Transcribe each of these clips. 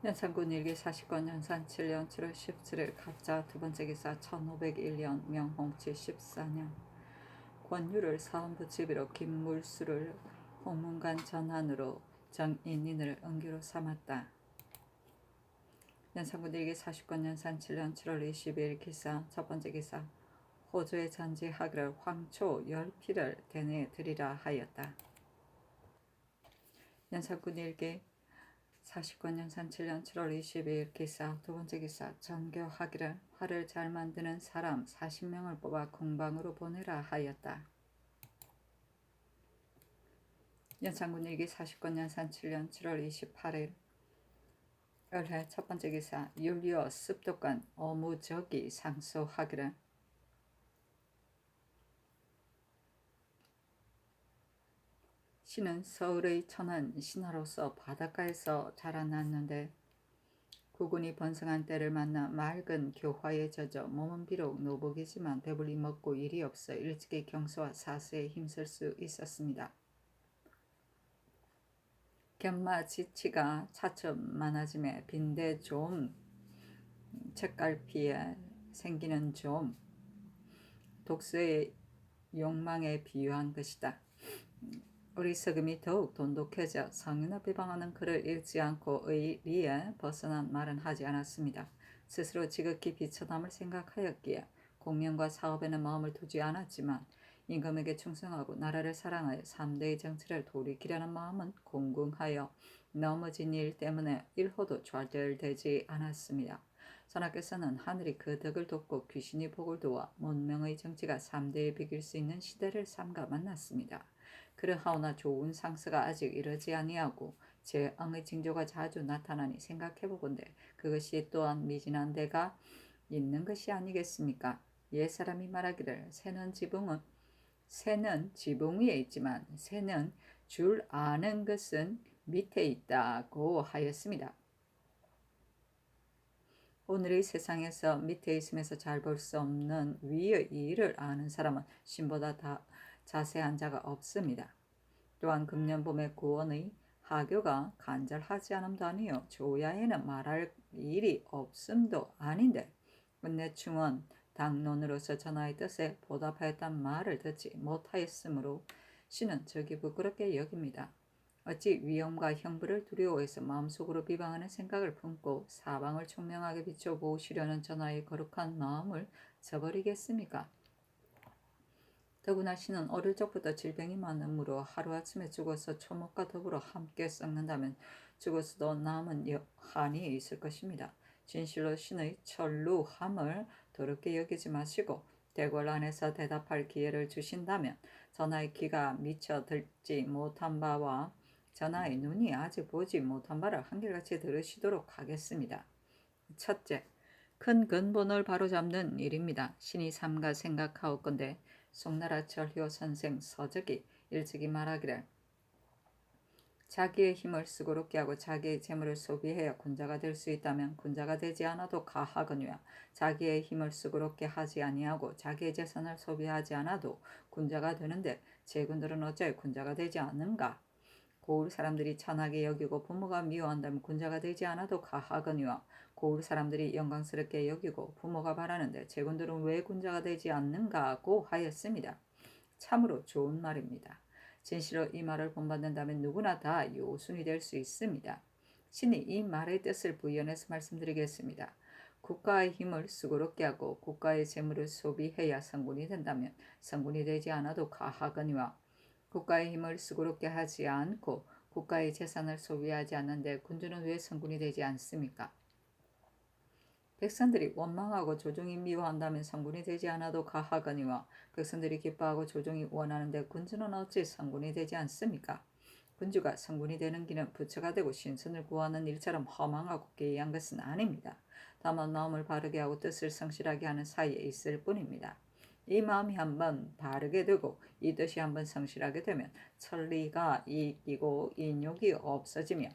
연산군 일기 49년 연산 7년 7월 17일 갑자 두번째 기사 1501년 명홍 74년 권유를 사헌부치비로 김물수를 홍문관 전한으로 정인인을 은기로 삼았다. 연산군 일기 49년 연산 7년 7월 22일 기사 첫번째 기사 호조의 잔지하기를 황초 10피를 대내에 드리라 하였다. 연산군 일기 49년 연산 7년 7월 22일 기사 두번째 기사 전교하기를 활을 잘 만드는 사람 40명을 뽑아 공방으로 보내라 하였다. 연산군 일기 49년 연산 7년 7월 28일 을해 첫번째 기사 율리오 습독관 어무적이 상소하기를 신은 서울의 천한 신하로서 바닷가에서 자라났는데 구군이 번성한 때를 만나 맑은 교화에 젖어 몸은 비록 노복이지만 배불리 먹고 일이 없어 일찍이 경서와 사수에 힘쓸 수 있었습니다. 견마지치가 차츰 많아짐에 빈대 좀 책갈피에 생기는 좀 독서의 욕망에 비유한 것이다. 어리석음이 더욱 돈독해져 성인을 비방하는 글을 읽지 않고 의리에 벗어난 말은 하지 않았습니다. 스스로 지극히 비천함을 생각하였기에 공명과 사업에는 마음을 두지 않았지만 임금에게 충성하고 나라를 사랑하여 3대의 정치를 돌이키려는 마음은 공공하여 넘어진 일 때문에 일호도 좌절되지 않았습니다. 전하께서는 하늘이 그 덕을 돕고 귀신이 복을 도와 문명의 정치가 3대에 비길 수 있는 시대를 삼가 만났습니다. 그러하오나 좋은 상서가 아직 이르지 아니하고 재앙의 징조가 자주 나타나니 생각해보건대 그것이 또한 미진한 데가 있는 것이 아니겠습니까? 옛사람이 말하기를 새는 지붕 위에 있지만 새는 줄 아는 것은 밑에 있다고 하였습니다. 오늘의 세상에서 밑에 있으면서 잘 볼 수 없는 위의 일을 아는 사람은 신보다 다 자세한 자가 없습니다. 또한 금년봄의 구원의 하교가 간절하지 않음도 아니요 조야에는 말할 일이 없음도 아닌데 은내충원 당론으로서 전하의 뜻에 보답하였단 말을 듣지 못하였으므로 신은 적이 부끄럽게 여깁니다. 어찌 위험과 형벌을 두려워해서 마음속으로 비방하는 생각을 품고 사방을 총명하게 비춰보시려는 전하의 거룩한 마음을 저버리겠습니까? 더구나 신은 어릴 적부터 질병이 많으므로 하루아침에 죽어서 초목과 더불어 함께 썩는다면 죽어서도 남은 한이 있을 것입니다. 진실로 신의 천루함을 더럽게 여기지 마시고 대궐 안에서 대답할 기회를 주신다면 전하의 귀가 미처 듣지 못한 바와 전하의 눈이 아직 보지 못한 바를 한결같이 들으시도록 하겠습니다. 첫째, 큰 근본을 바로잡는 일입니다. 신이 삼가 생각하옵건대 송나라 절효 선생 서적이 일찍이 말하기를 자기의 힘을 수고롭게 하고 자기의 재물을 소비해야 군자가 될 수 있다면 군자가 되지 않아도 가하거니와 자기의 힘을 수고롭게 하지 아니하고 자기의 재산을 소비하지 않아도 군자가 되는데 제군들은 어찌 군자가 되지 않는가? 고을 사람들이 천하게 여기고 부모가 미워한다면 군자가 되지 않아도 가하거니와 고을 사람들이 영광스럽게 여기고 부모가 바라는데 제군들은 왜 군자가 되지 않는가고 하였습니다. 참으로 좋은 말입니다. 진실로 이 말을 본받는다면 누구나 다 요순이 될 수 있습니다. 신이 이 말의 뜻을 부연해서 말씀드리겠습니다. 국가의 힘을 수고롭게 하고 국가의 재물을 소비해야 성군이 된다면 성군이 되지 않아도 가하거니와 국가의 힘을 수고롭게 하지 않고 국가의 재산을 소비하지 않는데 군주는 왜 성군이 되지 않습니까? 백성들이 원망하고 조종이 미워한다면 성군이 되지 않아도 가하거니와 백성들이 기뻐하고 조종이 원하는데 군주는 어찌 성군이 되지 않습니까? 군주가 성군이 되는 길은 부처가 되고 신선을 구하는 일처럼 허망하고 개의한 것은 아닙니다. 다만 마음을 바르게 하고 뜻을 성실하게 하는 사이에 있을 뿐입니다. 이 마음이 한번 바르게 되고 이 뜻이 한번 성실하게 되면 천리가 이기고 인욕이 없어지며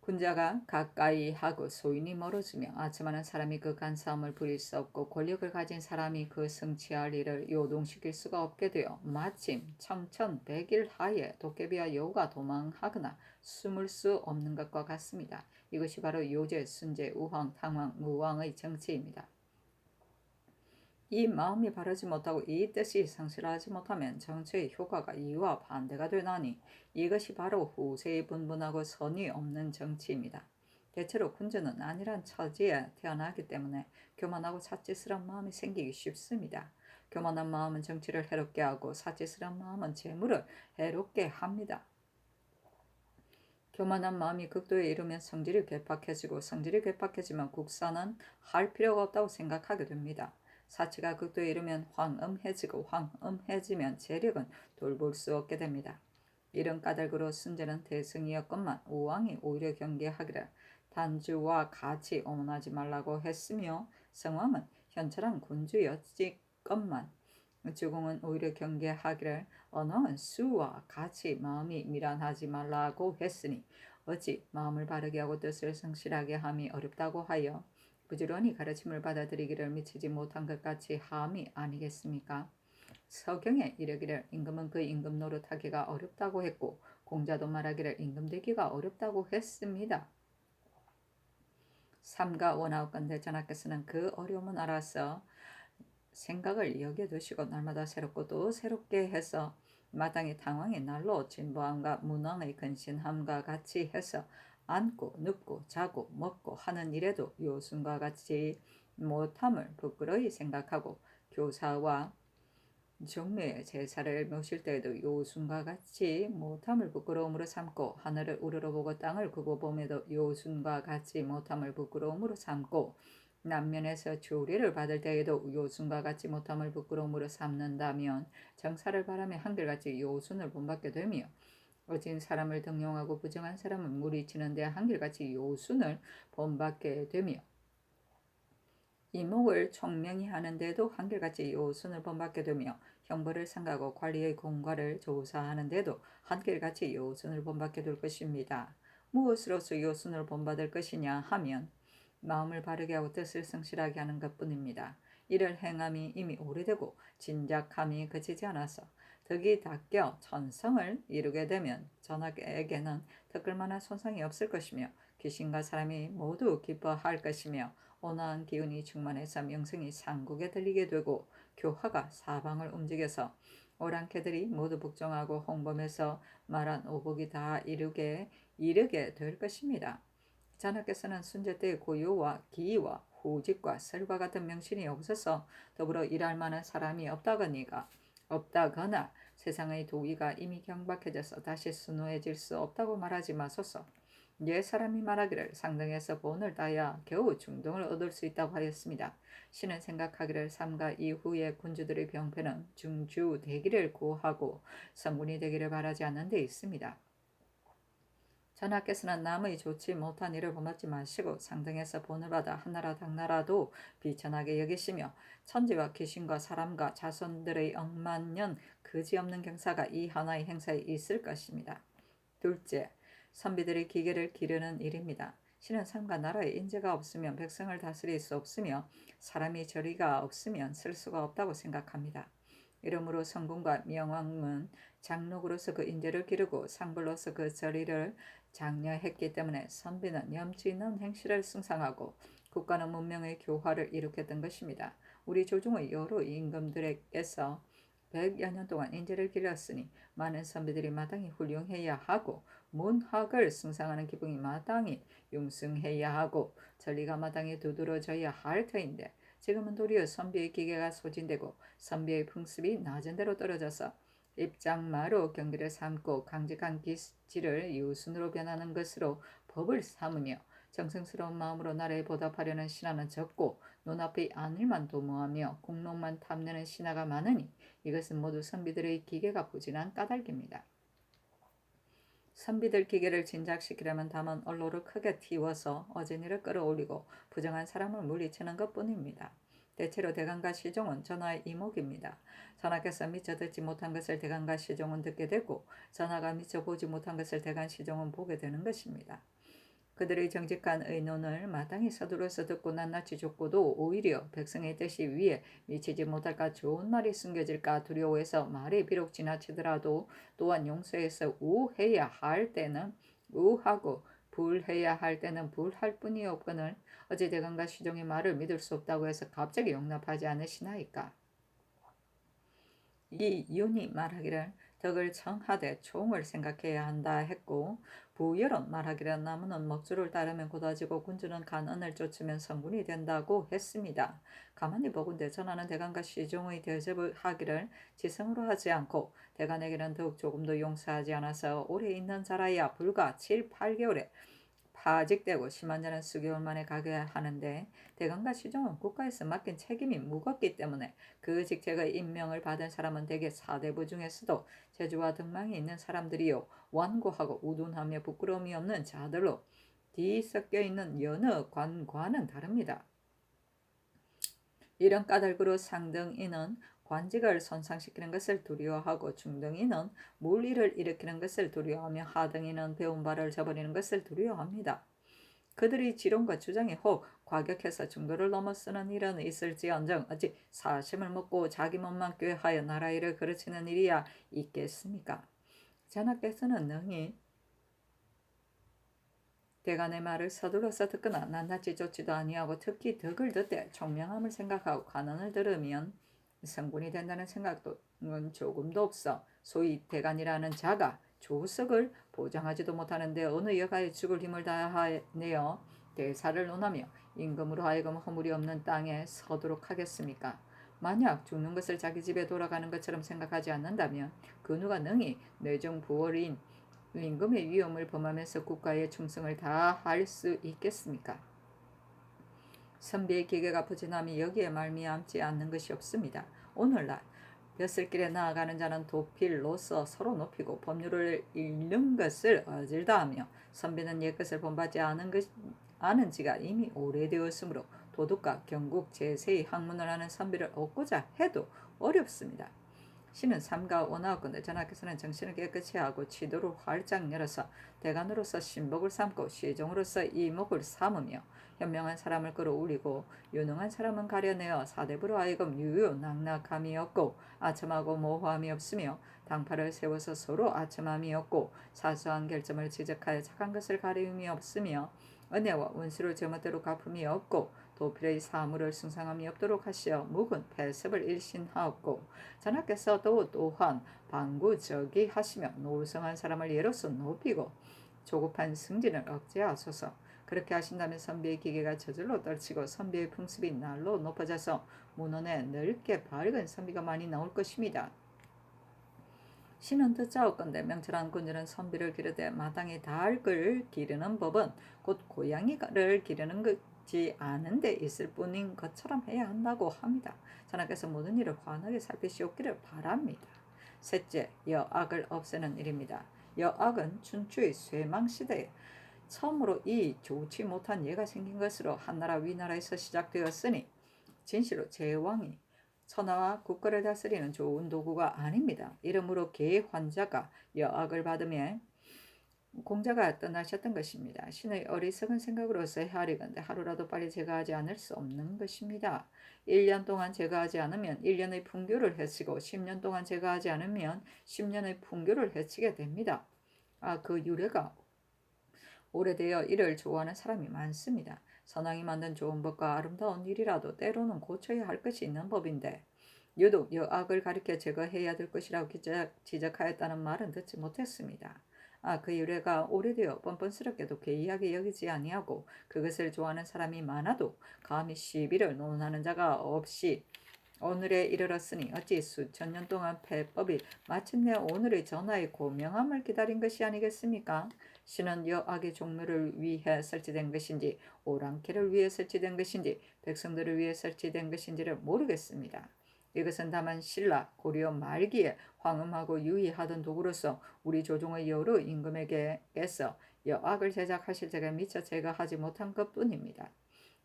군자가 가까이 하고 소인이 멀어지며 아첨하는 사람이 그 간사함을 부릴 수 없고 권력을 가진 사람이 그 성취할 일을 요동시킬 수가 없게 되어 마침 청천백일 하에 도깨비와 여우가 도망하거나 숨을 수 없는 것과 같습니다. 이것이 바로 요제, 순제, 우황, 탕황, 무왕의 정치입니다. 이 마음이 바르지 못하고 이 뜻이 성실하지 못하면 정치의 효과가 이와 반대가 되나니 이것이 바로 후세의 분분하고 선이 없는 정치입니다. 대체로 군주는 안일한 처지에 태어나기 때문에 교만하고 사치스러운 마음이 생기기 쉽습니다. 교만한 마음은 정치를 해롭게 하고 사치스러운 마음은 재물을 해롭게 합니다. 교만한 마음이 극도에 이르면 성질이 괴팍해지고 성질이 괴팍해지면 국사는 할 필요가 없다고 생각하게 됩니다. 사치가 극도에 이르면 황음해지고 황음해지면 재력은 돌볼 수 없게 됩니다. 이런 까닭으로 순제는 대승이었건만 우왕이 오히려 경계하기를 단주와 같이 오문하지 말라고 했으며 성왕은 현철한 군주였지건만 주공은 오히려 경계하기를 언왕은 수와 같이 마음이 미란하지 말라고 했으니 어찌 마음을 바르게 하고 뜻을 성실하게 함이 어렵다고 하여 부지런히 가르침을 받아들이기를 미치지 못한 것 같이 함이 아니겠습니까? 서경에 이르기를 임금은 그 임금 노릇하기가 어렵다고 했고 공자도 말하기를 임금되기가 어렵다고 했습니다. 삼가 원하옵건대 전하께서는 그 어려움은 알아서 생각을 여겨두시고 날마다 새롭고 또 새롭게 해서 마땅히 당왕의 날로 진보함과 문왕의 근신함과 같이 해서 앉고 눕고 자고 먹고 하는 일에도 요순과 같이 못함을 부끄러이 생각하고 교사와 종묘의 제사를 모실 때에도 요순과 같이 못함을 부끄러움으로 삼고 하늘을 우러러보고 땅을 굽어 봄에도 요순과 같이 못함을 부끄러움으로 삼고 남면에서 조례를 받을 때에도 요순과 같이 못함을 부끄러움으로 삼는다면 정사를 바라며 한결같이 요순을 본받게 되며 어진 사람을 등용하고 부정한 사람을 무리치는데 한결같이 요순을 본받게 되며 이목을 총명히 하는데도 한결같이 요순을 본받게 되며 형벌을 상가고 관리의 공과를 조사하는데도 한결같이 요순을 본받게 될 것입니다. 무엇으로서 요순을 본받을 것이냐 하면 마음을 바르게 하고 뜻을 성실하게 하는 것뿐입니다. 이를 행함이 이미 오래되고 진작함이 그치지 않아서 덕이 닦여 천성을 이루게 되면 전하에게는 덕을 만한 손상이 없을 것이며 귀신과 사람이 모두 기뻐할 것이며 온화한 기운이 충만해서 명성이 상국에 들리게 되고 교화가 사방을 움직여서 오랑캐들이 모두 복종하고 홍범에서 말한 오복이 다 이르게 될 것입니다. 전하께서는 순제 때의 고요와 기와 후직과 설과 같은 명신이 없어서 더불어 일할 만한 사람이 없다거나 세상의 도기가 이미 경박해져서 다시 순후해질 수 없다고 말하지 마소서. 옛 사람이 말하기를 상등에서 본을 따야 겨우 중동을 얻을 수 있다고 하였습니다. 신은 생각하기를 삼가 이후의 군주들의 병폐는 중주 되기를 구하고 성군이 되기를 바라지 않는 데 있습니다. 전하께서는 남의 좋지 못한 일을 범하지 마시고 상등에서 본을 받아 한나라 당나라도 비천하게 여기시며 천지와 귀신과 사람과 자손들의 억만년 그지없는 경사가 이 하나의 행사에 있을 것입니다. 둘째, 선비들의 기계를 기르는 일입니다. 신은 삶과 나라에 인재가 없으면 백성을 다스릴 수 없으며 사람이 저리가 없으면 쓸 수가 없다고 생각합니다. 이러므로 성군과 명왕은 장록으로서 그 인재를 기르고 상불로서 그 저리를 장려했기 때문에 선비는 염치 있는 행실을 승상하고 국가는 문명의 교화를 일으켰던 것입니다. 우리 조중의 여러 임금들에게서 100여 년 동안 인재를 길렀으니 많은 선비들이 마땅히 훌륭해야 하고 문학을 승상하는 기붕이 마땅히 융승해야 하고 전리가 마땅히 두드러져야 할 터인데 지금은 도리어 선비의 기계가 소진되고 선비의 풍습이 낮은 대로 떨어져서 입장마로 경기를 삼고 강직한 기질을 유순으로 변하는 것으로 법을 삼으며 정성스러운 마음으로 나라에 보답하려는 신하는 적고 눈앞의 안일만 도모하며 공로만 탐내는 신하가 많으니 이것은 모두 선비들의 기계가 부진한 까닭입니다. 선비들 기계를 진작시키려면 다만 언로를 크게 틔워서 어진이를 끌어올리고 부정한 사람을 물리치는 것뿐입니다. 대체로 대간과 시종은 전하의 이목입니다. 전하께서 미처 듣지 못한 것을 대간과 시종은 듣게 되고 전하가 미처 보지 못한 것을 대간 시종은 보게 되는 것입니다. 그들의 정직한 의논을 마땅히 서둘러서 듣고 낱낱이 줬고도 오히려 백성의 뜻이 위에 미치지 못할까, 좋은 말이 숨겨질까 두려워해서 말이 비록 지나치더라도 또한 용서해서 우해야 할 때는 우하고 불해야 할 때는 불할 뿐이 없거늘 어찌 대간과 시종의 말을 믿을 수 없다고 해서 갑자기 용납하지 않으시나이까. 이 윤이 말하기를 덕을 청하되 총을 생각해야 한다 했고, 부열은 말하기를 나무는 먹줄을 따르면 곧아지고 군주는 간언을 쫓으면 성군이 된다고 했습니다. 가만히 보건대 전하는 대간과 시종의 대접을 하기를 지성으로 하지 않고 대간에게는 더욱 조금도 용서하지 않아서 오래 있는 자라야 불과 7, 8개월에 파직되고 심한 자는 수개월 만에 가게 하는데, 대간과 시종은 국가에서 맡긴 책임이 무겁기 때문에 그 직책의 임명을 받은 사람은 대개 사대부 중에서도 재주와 덕망이 있는 사람들이요, 완고하고 우둔하며 부끄러움이 없는 자들로 뒤섞여 있는 여느 관과는 다릅니다. 이런 까닭으로 상등인은 관직을 손상시키는 것을 두려워하고, 중등인은 물일을 일으키는 것을 두려워하며, 하등인은 배운 바를 저버리는 것을 두려워합니다. 그들이 지론과 주장이 혹 과격해서 중도를 넘어서는 일은 있을지언정 어찌 사심을 먹고 자기 몸만 꾀하여 나라 일을 그르치는 일이야 있겠습니까? 전하께서는 능히 대간의 말을 서둘러서 듣거나 낱낱이 쫓지도 아니하고, 특히 덕을 듣되 총명함을 생각하고 간언을 들으면 성군이 된다는 생각도 조금도 없어 소위 대간이라는 자가 조석을 보장하지도 못하는데 어느 여가에 죽을 힘을 다하내어 대사를 논하며 임금으로 하여금 허물이 없는 땅에 서도록 하겠습니까? 만약 죽는 것을 자기 집에 돌아가는 것처럼 생각하지 않는다면 그 누가 능히 뇌정 부월인 임금의 위엄을 범하면서 국가의 충성을 다할 수 있겠습니까? 선비의 기계가 부진함이 여기에 말미암지 않는 것이 없습니다. 오늘날 벼슬길에 나아가는 자는 도필로서 서로 높이고 법률을 읽는 것을 어질다하며, 선비는 옛것을 본받지 않은 지가 이미 오래되었으므로 도덕과 경국 제세의 학문을 하는 선비를 얻고자 해도 어렵습니다. 신은 삼가 원하건대 전하께서는 정신을 깨끗이 하고 치도를 활짝 열어서 대간으로서 신복을 삼고 시종으로서 이목을 삼으며, 현명한 사람을 끌어올리고 유능한 사람은 가려내어 사대부로 하여금 유유낙낙함이 없고 아첨하고 모호함이 없으며, 당파를 세워서 서로 아첨함이 없고 사소한 결점을 지적하여 착한 것을 가리움이 없으며, 은혜와 원수를 제멋대로 갚음이 없고 도필의 사물을 승상함이 없도록 하시어 묵은 패습을 일신하옵고, 전하께서도 또한 방구적이 하시며 노성한 사람을 예로서 높이고 조급한 승진을 억제하소서. 그렇게 하신다면 선비의 기계가 저절로 떨치고 선비의 풍습이 날로 높아져서 문헌에 넓게 밝은 선비가 많이 나올 것입니다. 신은 듣자옵건대 명철한 군주는 선비를 기르되 마땅히 닭을 기르는 법은 곧 고양이를 기르는 것이 아는 데 있을 뿐인 것처럼 해야 한다고 합니다. 전하께서 모든 일을 환하게 살피시옵기를 바랍니다. 셋째, 여악을 없애는 일입니다. 여악은 춘추의 쇠망시대에 처음으로 이 좋지 못한 예가 생긴 것으로 한나라 위나라에서 시작되었으니 진실로 제왕이 천하와 국가를 다스리는 좋은 도구가 아닙니다. 이러므로 개환자가 여악을 받으며 공자가 떠나셨던 것입니다. 신의 어리석은 생각으로서 헤아리건대 하루라도 빨리 제거하지 않을 수 없는 것입니다. 1년 동안 제거하지 않으면 1년의 풍교를 해치고 10년 동안 제거하지 않으면 10년의 풍교를 해치게 됩니다. 그 유래가 오래되어 이를 좋아하는 사람이 많습니다. 선왕이 만든 좋은 법과 아름다운 일이라도 때로는 고쳐야 할 것이 있는 법인데, 유독 여악을 가리켜 제거해야 될 것이라고 지적하였다는 말은 듣지 못했습니다. 그 유래가 오래되어 뻔뻔스럽게도 괴이하게 여기지 아니하고 그것을 좋아하는 사람이 많아도 감히 시비를 논하는 자가 없이 오늘에 이르렀으니 어찌 수천 년 동안 폐법이 마침내 오늘의 전하의 고명함을 기다린 것이 아니겠습니까? 신은 여악의 종묘를 위해 설치된 것인지 오랑캐를 위해 설치된 것인지 백성들을 위해 설치된 것인지를 모르겠습니다. 이것은 다만 신라 고려 말기에 황음하고 유의하던 도구로서 우리 조종의 여러 임금에게서 여악을 제작하실 적에 미처 제거하지 못한 것뿐입니다.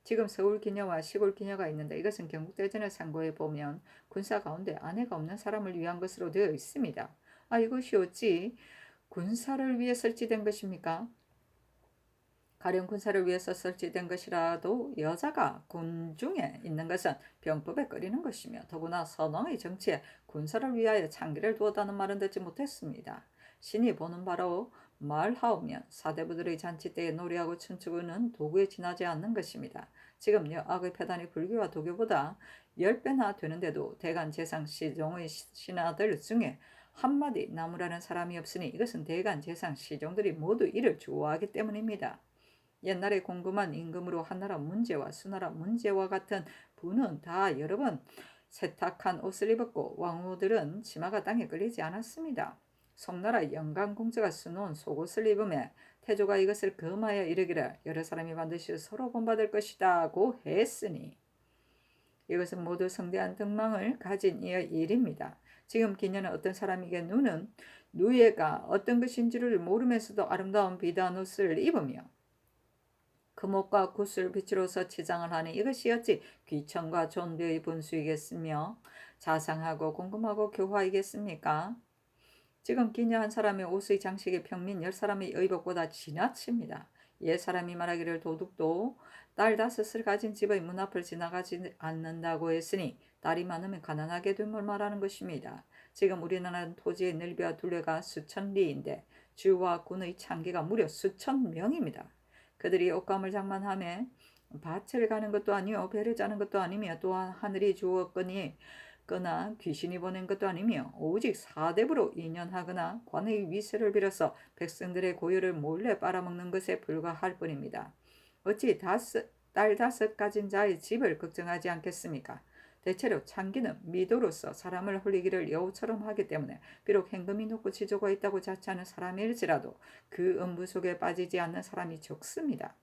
지금 서울 기녀와 시골 기녀가 있는데 이것은 경국대전을 상고해 보면 군사 가운데 아내가 없는 사람을 위한 것으로 되어 있습니다. 이것이 어찌 군사를 위해 설치된 것입니까? 가령 군사를 위해서 설치된 것이라도 여자가 군중에 있는 것은 병법에 꺼리는 것이며 더구나 선왕의 정치에 군사를 위하여 창기를 두었다는 말은 듣지 못했습니다. 신이 보는 바로 말하오면 사대부들의 잔치 때에 노래하고 춤추고는 도구에 지나지 않는 것입니다. 지금 여악의 패단이 불교와 도교보다 10배나 되는데도 대간 제상 시종의 신하들 중에 한마디 나무라는 사람이 없으니 이것은 대간 제상 시종들이 모두 이를 좋아하기 때문입니다. 옛날에 궁금한 임금으로 한나라 문제와 수나라 문제와 같은 부는 다 여러 번 세탁한 옷을 입었고 왕후들은 치마가 땅에 걸리지 않았습니다. 송나라 영강공주가 수놓은 속옷을 입으며 태조가 이것을 금하여 이르기를 여러 사람이 반드시 서로 본받을 것이다고 했으니 이것은 모두 성대한 등망을 가진 이의 일입니다. 지금 기녀는 어떤 사람에게 누는 누에가 어떤 것인지를 모르면서도 아름다운 비단 옷을 입으며 금옥과 구슬 빛으로서 치장을 하니 이것이 어찌 귀천과 존비의 분수이겠으며 자상하고 궁금하고 교화이겠습니까? 지금 기녀 한 사람의 옷의 장식이 평민 10사람의 의복보다 지나칩니다. 옛 사람이 말하기를 도둑도 딸 5을 가진 집의 문 앞을 지나가지 않는다고 했으니 딸이 많으면 가난하게 됨을 말하는 것입니다. 지금 우리나라는 토지의 넓이와 둘레가 수천 리인데 주와 군의 창기가 무려 수천 명입니다. 그들이 옷감을 장만하며 밭을 가는 것도 아니요 배를 짜는 것도 아니며 또한 하늘이 주었거니 거나 귀신이 보낸 것도 아니며 오직 사대부로 인연하거나 관의 위세를 빌어서 백성들의 고유를 몰래 빨아먹는 것에 불과할 뿐입니다. 어찌 딸 5 가진 자의 집을 걱정하지 않겠습니까? 대체로 창기는 미도로서 사람을 홀리기를 여우처럼 하기 때문에 비록 행금이 높고 지조가 있다고 자처하는 사람일지라도 그 음부 속에 빠지지 않는 사람이 적습니다.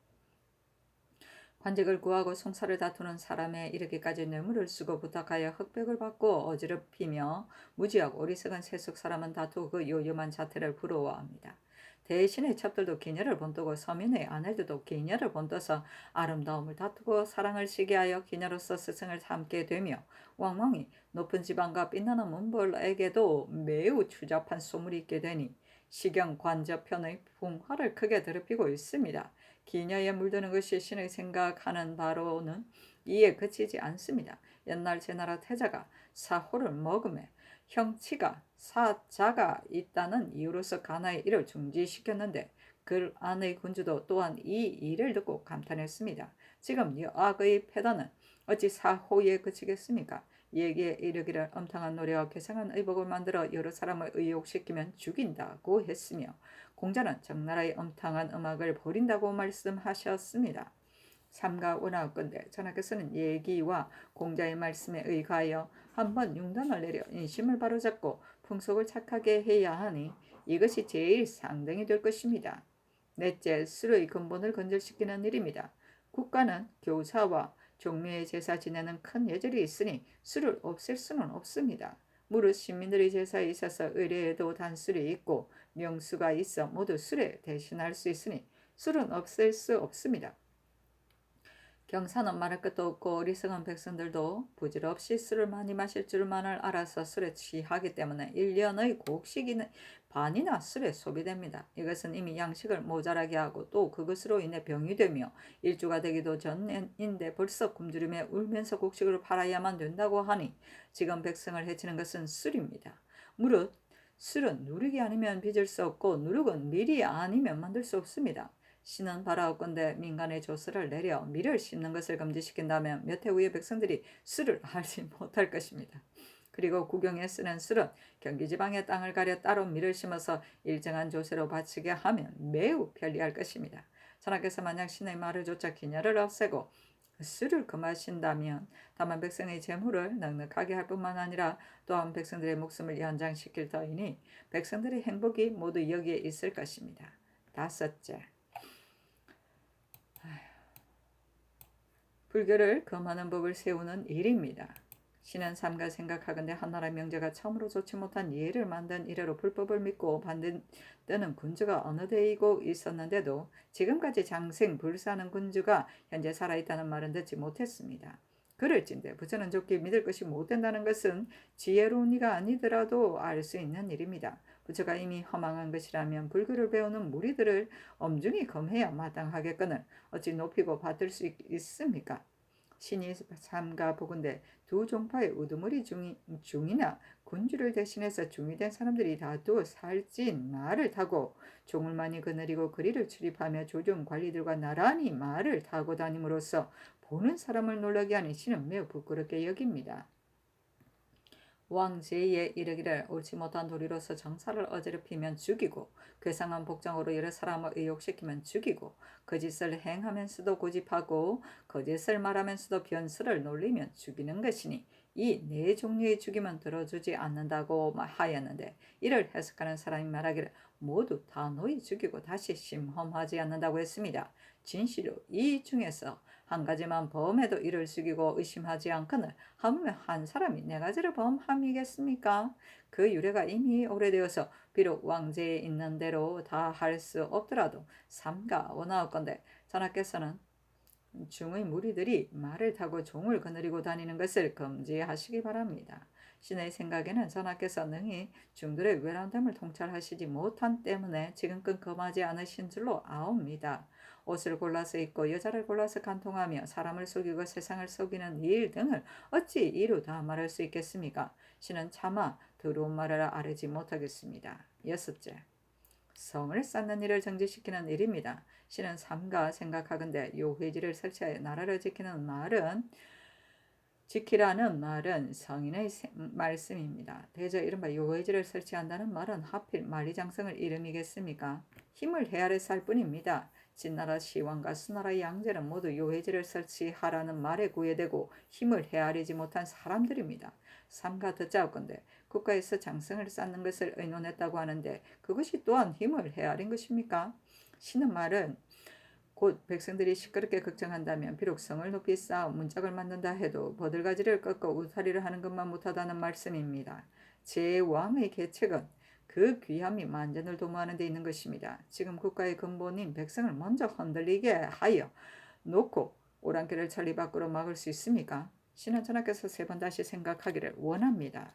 관직을 구하고 송사를 다투는 사람에 이르기까지 뇌물을 쓰고 부탁하여 흑백을 받고 어지럽히며 무지하고 어리석은 세속 사람은 다투고 그 요염한 자태를 부러워합니다. 대신에 첩들도 기녀를 본떠고 서민의 아내들도 기녀를 본떠서 아름다움을 다투고 사랑을 시기하여 기녀로서 스승을 삼게 되며 왕왕이 높은 지방과 빛나는 문벌에게도 매우 추잡한 소문이 있게 되니 시경 관저편의 풍화를 크게 더럽히고 있습니다. 기녀에 물드는 것이 신의 생각하는 바로는 이에 그치지 않습니다. 옛날 제나라 태자가 사호를 먹음에 형치가 사자가 있다는 이유로서 가나의 이를 중지시켰는데 그 안의 군주도 또한 이 일을 듣고 감탄했습니다. 지금 여악의 패단은 어찌 사호에 그치겠습니까? 얘기에 이르기를 엄탕한 노래와 괴상한 의복을 만들어 여러 사람을 의욕시키면 죽인다고 했으며 공자는 적나라의 엄탕한 음악을 버린다고 말씀하셨습니다. 삼가 원하건대 전하께서는 얘기와 공자의 말씀에 의하여 한번 융단을 내려 인심을 바로잡고 풍속을 착하게 해야 하니 이것이 제일 상등이 될 것입니다. 넷째, 술의 근본을 건절시키는 일입니다. 국가는 교사와 종묘의 제사 지내는 큰 예절이 있으니 술을 없앨 수는 없습니다. 무릇 시민들의 제사에 있어서 의례에도 단술이 있고 명수가 있어 모두 술에 대신할 수 있으니 술은 없앨 수 없습니다. 경사는 말할 것도 없고 어리석은 백성들도 부질없이 술을 많이 마실 줄만을 알아서 술에 취하기 때문에 1년의 곡식이 반이나 술에 소비됩니다. 이것은 이미 양식을 모자라게 하고 또 그것으로 인해 병이 되며 일주가 되기도 전인데 벌써 굶주림에 울면서 곡식을 팔아야만 된다고 하니 지금 백성을 해치는 것은 술입니다. 무릇 술은 누룩이 아니면 빚을 수 없고 누룩은 밀이 아니면 만들 수 없습니다. 신은 바라옵건대 민간의 조서를 내려 밀을 심는 것을 금지시킨다면 몇 해 후에 백성들이 술을 알지 못할 것입니다. 그리고 국영에 쓰는 술은 경기지방의 땅을 가려 따로 밀을 심어서 일정한 조세로 바치게 하면 매우 편리할 것입니다. 전하께서 만약 신의 말을 조차 기녀를 없애고 술을 금하신다면 다만 백성의 재물을 넉넉하게 할 뿐만 아니라 또한 백성들의 목숨을 연장시킬 터이니 백성들의 행복이 모두 여기에 있을 것입니다. 다섯째, 불교를 금하는 법을 세우는 일입니다. 신은 삼가 생각하건대 한나라 명제가 처음으로 좋지 못한 예를 만든 이래로 불법을 믿고 반대는 군주가 어느 데이고 있었는데도 지금까지 장생 불사하는 군주가 현재 살아있다는 말은 듣지 못했습니다. 그럴진대 부처는 좋게 믿을 것이 못된다는 것은 지혜로운 이가 아니더라도 알 수 있는 일입니다. 부처가 이미 허망한 것이라면 불교를 배우는 무리들을 엄중히 검해야 마땅하겠거늘 어찌 높이고 받들 수 있습니까? 신이 삼가 보건대 두 종파의 우두머리 중이나 군주를 대신해서 중이 된 사람들이 다도 살찐 말을 타고 종을 많이 거느리고 거리를 출입하며 조정 관리들과 나란히 말을 타고 다님으로써 보는 사람을 놀라게 하는 신은 매우 부끄럽게 여깁니다. 왕제에 이르기를 옳지 못한 도리로서 정사를 어지럽히면 죽이고 괴상한 복장으로 여러 사람을 의욕시키면 죽이고 거짓을 행하면서도 고집하고 거짓을 말하면서도 변수를 놀리면 죽이는 것이니 이 네 종류의 죽임은 들어주지 않는다고 하였는데 이를 해석하는 사람이 말하기를 모두 다 너희 죽이고 다시 심험하지 않는다고 했습니다. 진실로 이 중에서 한 가지만 범해도 이를 죽이고 의심하지 않거늘 하물며 한 사람이 네 가지를 범함이겠습니까? 그 유래가 이미 오래되어서 비록 왕제에 있는 대로 다 할 수 없더라도 삼가 원하옵건대 전하께서는 중의 무리들이 말을 타고 종을 거느리고 다니는 것을 금지하시기 바랍니다. 신의 생각에는 전하께서 능히 중들의 외람됨을 통찰하시지 못한 때문에 지금껏 검하지 않으신 줄로 아옵니다. 옷을 골라서 입고 여자를 골라서 간통하며 사람을 속이고 세상을 속이는 일 등을 어찌 이루 다 말할 수 있겠습니까? 신은 차마 더러운 말을 아뢰지 못하겠습니다. 여섯째, 성을 쌓는 일을 정지시키는 일입니다. 신은 삼가 생각하건대 요회지를 설치하여 나라를 지키라는 말은 성인의 말씀입니다. 대저 이른바 요회지를 설치한다는 말은 하필 만리장성을 이름이겠습니까? 힘을 헤아려 쌀 뿐입니다. 진나라 시왕과 수나라 양제는 모두 요회지를 설치하라는 말에 구애되고 힘을 헤아리지 못한 사람들입니다. 삼가 듣자옵건대 국가에서 장성을 쌓는 것을 의논했다고 하는데 그것이 또한 힘을 헤아린 것입니까? 신의 말은 곧 백성들이 시끄럽게 걱정한다면 비록 성을 높이 쌓아 문짝을 만든다 해도 버들가지를 꺾어 울타리를 하는 것만 못하다는 말씀입니다. 제 왕의 계책은 그 귀함이 만전을 도모하는 데 있는 것입니다. 지금 국가의 근본인 백성을 먼저 흔들리게 하여 놓고 오랑캐를 천리 밖으로 막을 수 있습니까? 신은 전하께서 세 번 다시 생각하기를 원합니다.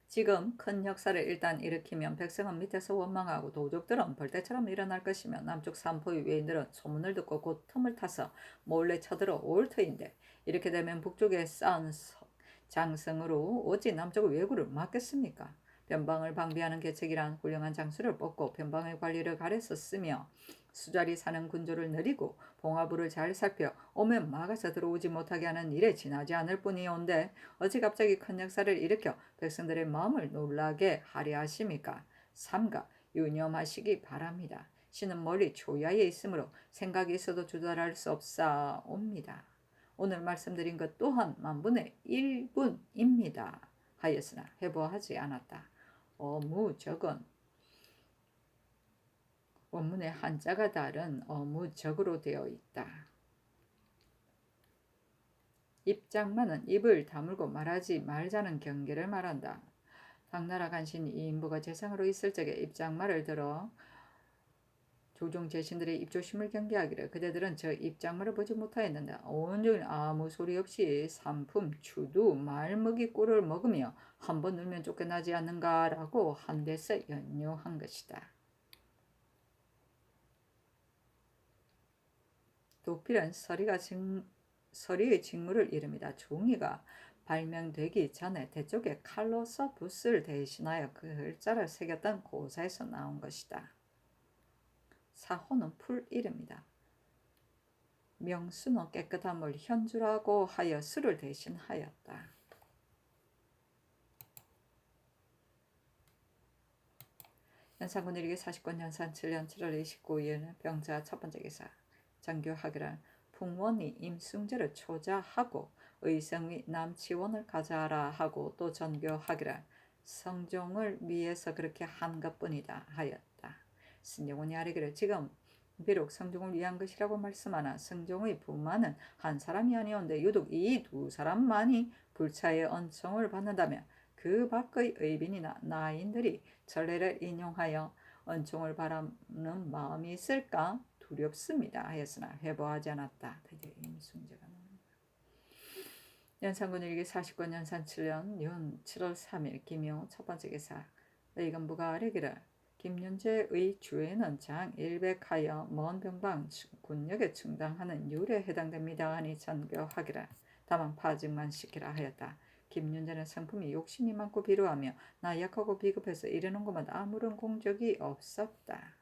지금 큰 역사를 일단 일으키면 백성은 밑에서 원망하고 도적들은 벌떼처럼 일어날 것이며 남쪽 삼포의 외인들은 소문을 듣고 곧 틈을 타서 몰래 쳐들어 올 터인데 이렇게 되면 북쪽에 쌓은 장성으로 어찌 남쪽의 왜구를 막겠습니까? 변방을 방비하는 계책이란 훌륭한 장수를 뽑고 변방의 관리를 가려서 쓰며 수자리 사는 군주를 느리고 봉화부를 잘 살펴 오면 막아서 들어오지 못하게 하는 일에 지나지 않을 뿐이온데 어찌 갑자기 큰 역사를 일으켜 백성들의 마음을 놀라게 하려 하십니까? 삼가 유념하시기 바랍니다. 신은 멀리 초야에 있으므로 생각이 있어도 조달할 수 없사옵니다. 오늘 말씀드린 것 또한 만분의 1분입니다. 하였으나 회보하지 않았다. 어무적은 원문의 한자가 다른 어무적으로 되어 있다. 입장만은 입을 다물고 말하지 말자는 경계를 말한다. 당나라 간신 이인부가 재상으로 있을 적에 입장말을 들어 조종 제신들의 입조심을 경계하기를 그대들은 저 입장말을 보지 못하였는데 온종일 아무 소리 없이 삼품 추두 말먹이 꿀을 먹으며 한 번 울면 쫓겨나지 않는가라고 한 데서 연유한 것이다. 도필은 서리의 직무를 이릅니다. 종이가 발명되기 전에 대쪽에 칼로서 붓을 대신하여 그 글자를 새겼던 고사에서 나온 것이다. 사호는 풀 이름이다. 명수는 깨끗한 물 현주라고 하여 수를 대신하였다. 연산군 일기 49년 연산 7년 7월 29일 병자 첫 번째 기사 장교하기를 풍원이 임승제를 초자하고 의성위 남치원을 가자라 하고 또 전교하기를 성종을 위해서 그렇게 한 것뿐이다 하였다. 신종원이 아뢰기를 지금 비록 성종을 위한 것이라고 말씀하나 성종의 부마는 한 사람이 아니온데 유독 이 두 사람만이 불차의恩寵을 받는다면 그 밖의 의빈이나 나인들이 전례를 인용하여恩寵을 바라는 마음이 있을까 두렵습니다 하였으나 회보하지 않았다. 드디어 임승제가 나옵니다. 연산군 일기 49년 연산 7년 윤 7월 3일 김효 첫 번째 기사. 의금부가 아래기를 김윤재의 주에는 장 100하여 먼 병방 군역에 충당하는 율에 해당됩니다 하니 전교하기를 다만 파직만 시키라 하였다. 김윤재는 성품이 욕심이 많고 비루하며 나약하고 비급해서 이르는 것마다 아무런 공적이 없었다.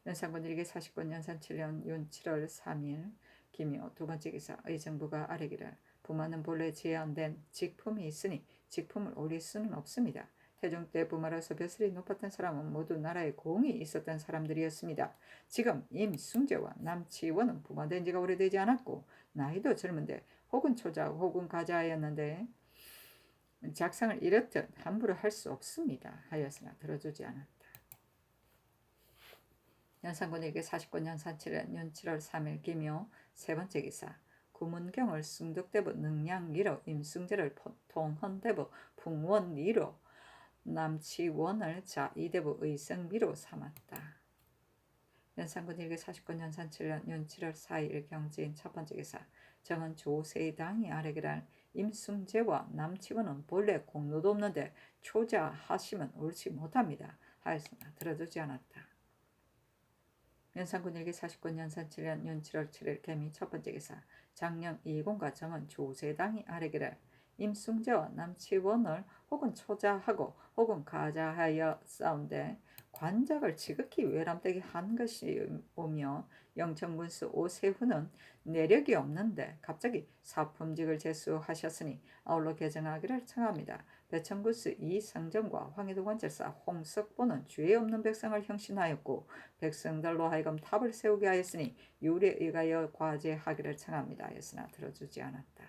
연산군 일기 49년 연산 7년 윤 7월 3일 김효 두 번째 기사. 의정부가 아래기를 부마는 본래 제한된 직품이 있으니 직품을 올릴 수는 없습니다. 태종 때 부마로서 벼슬이 높았던 사람은 모두 나라에 공이 있었던 사람들이었습니다. 지금 임승재와 남치원은 부마된 지가 오래되지 않았고 나이도 젊은데 혹은 초자 혹은 가자하였는데 작상을 이렇듯 함부로 할 수 없습니다 하였으나 들어주지 않았다. 연산군 일기 49년 연산 7년 윤 7월 3일 김효 세 번째 기사. 구문경을 숭덕대부 능량리로 임승재를 통헌대부 풍원리로 남치원을 자2대부 의성미로 삼았다. 연산군 일기 49년 연산 7년 윤 7월 4일 경진 첫 번째 기사. 정은 조세의 당이 아래기랄 임승재와 남치원은 본래 공로도 없는데 초자하시면 옳지 못합니다 하였으나 들어주지 않았다. 연산군 일기 49년 연산 7년 윤 7월 7일 개미 첫 번째 기사. 장령 이공과 정은 조세당이 아래기를 임승재와 남치원을 혹은 초자하고 혹은 가자하여 싸운데 관작을 지극히 외람되게 한 것이 오며 영천군수 오세훈은 내력이 없는데 갑자기 사품직을 제수하셨으니 아울러 개정하기를 청합니다. 배천군수 이성정과 황해도 관찰사 홍석보는 죄 없는 백성을 형신하였고 백성들로 하여금 탑을 세우게 하였으니 율에 의하여 과제하기를 청합니다 하였으나 들어주지 않았다.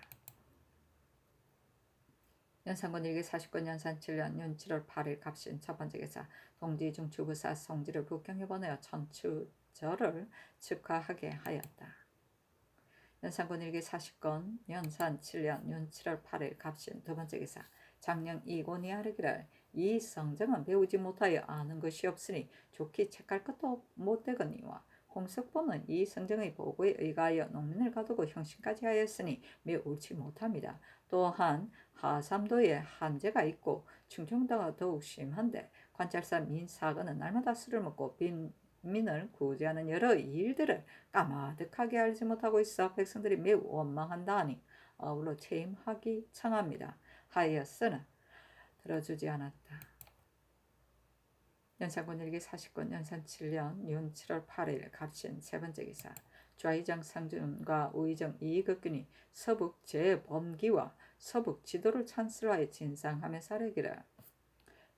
연산군 일기 49년 연산 7년 윤 7월 8일 갑신 첫 번째 기사. 동지중 주부사 성지를 북경에 보내어 천추절을 축하하게 하였다. 연산군 일기 40건 연산 7년 윤 7월 8일 갑신 두 번째 기사. 장령 이곤이 아르기를 이 성정은 배우지 못하여 아는 것이 없으니 좋게 책할 것도 못되거니와 홍석보는 이 성정의 보고에 의하여 농민을 가두고 형신까지 하였으니 매우 옳지 못합니다. 또한 하삼도에 한제가 있고 충청도가 더욱 심한데 관찰사 민사관은 날마다 술을 먹고 빈민을 구제하는 여러 일들을 까마득하게 알지 못하고 있어 백성들이 매우 원망한다 하니 아울러 체임하기 청합니다 하였으나 들어주지 않았다. 연산군 일기 40권 연산 7년 윤 7월 8일 갑신 세 번째 기사. 좌의정 상준과 우의정 이익균이 서북 재범기와 서북 지도를 찬슬하여 진상하면서 아뢰기를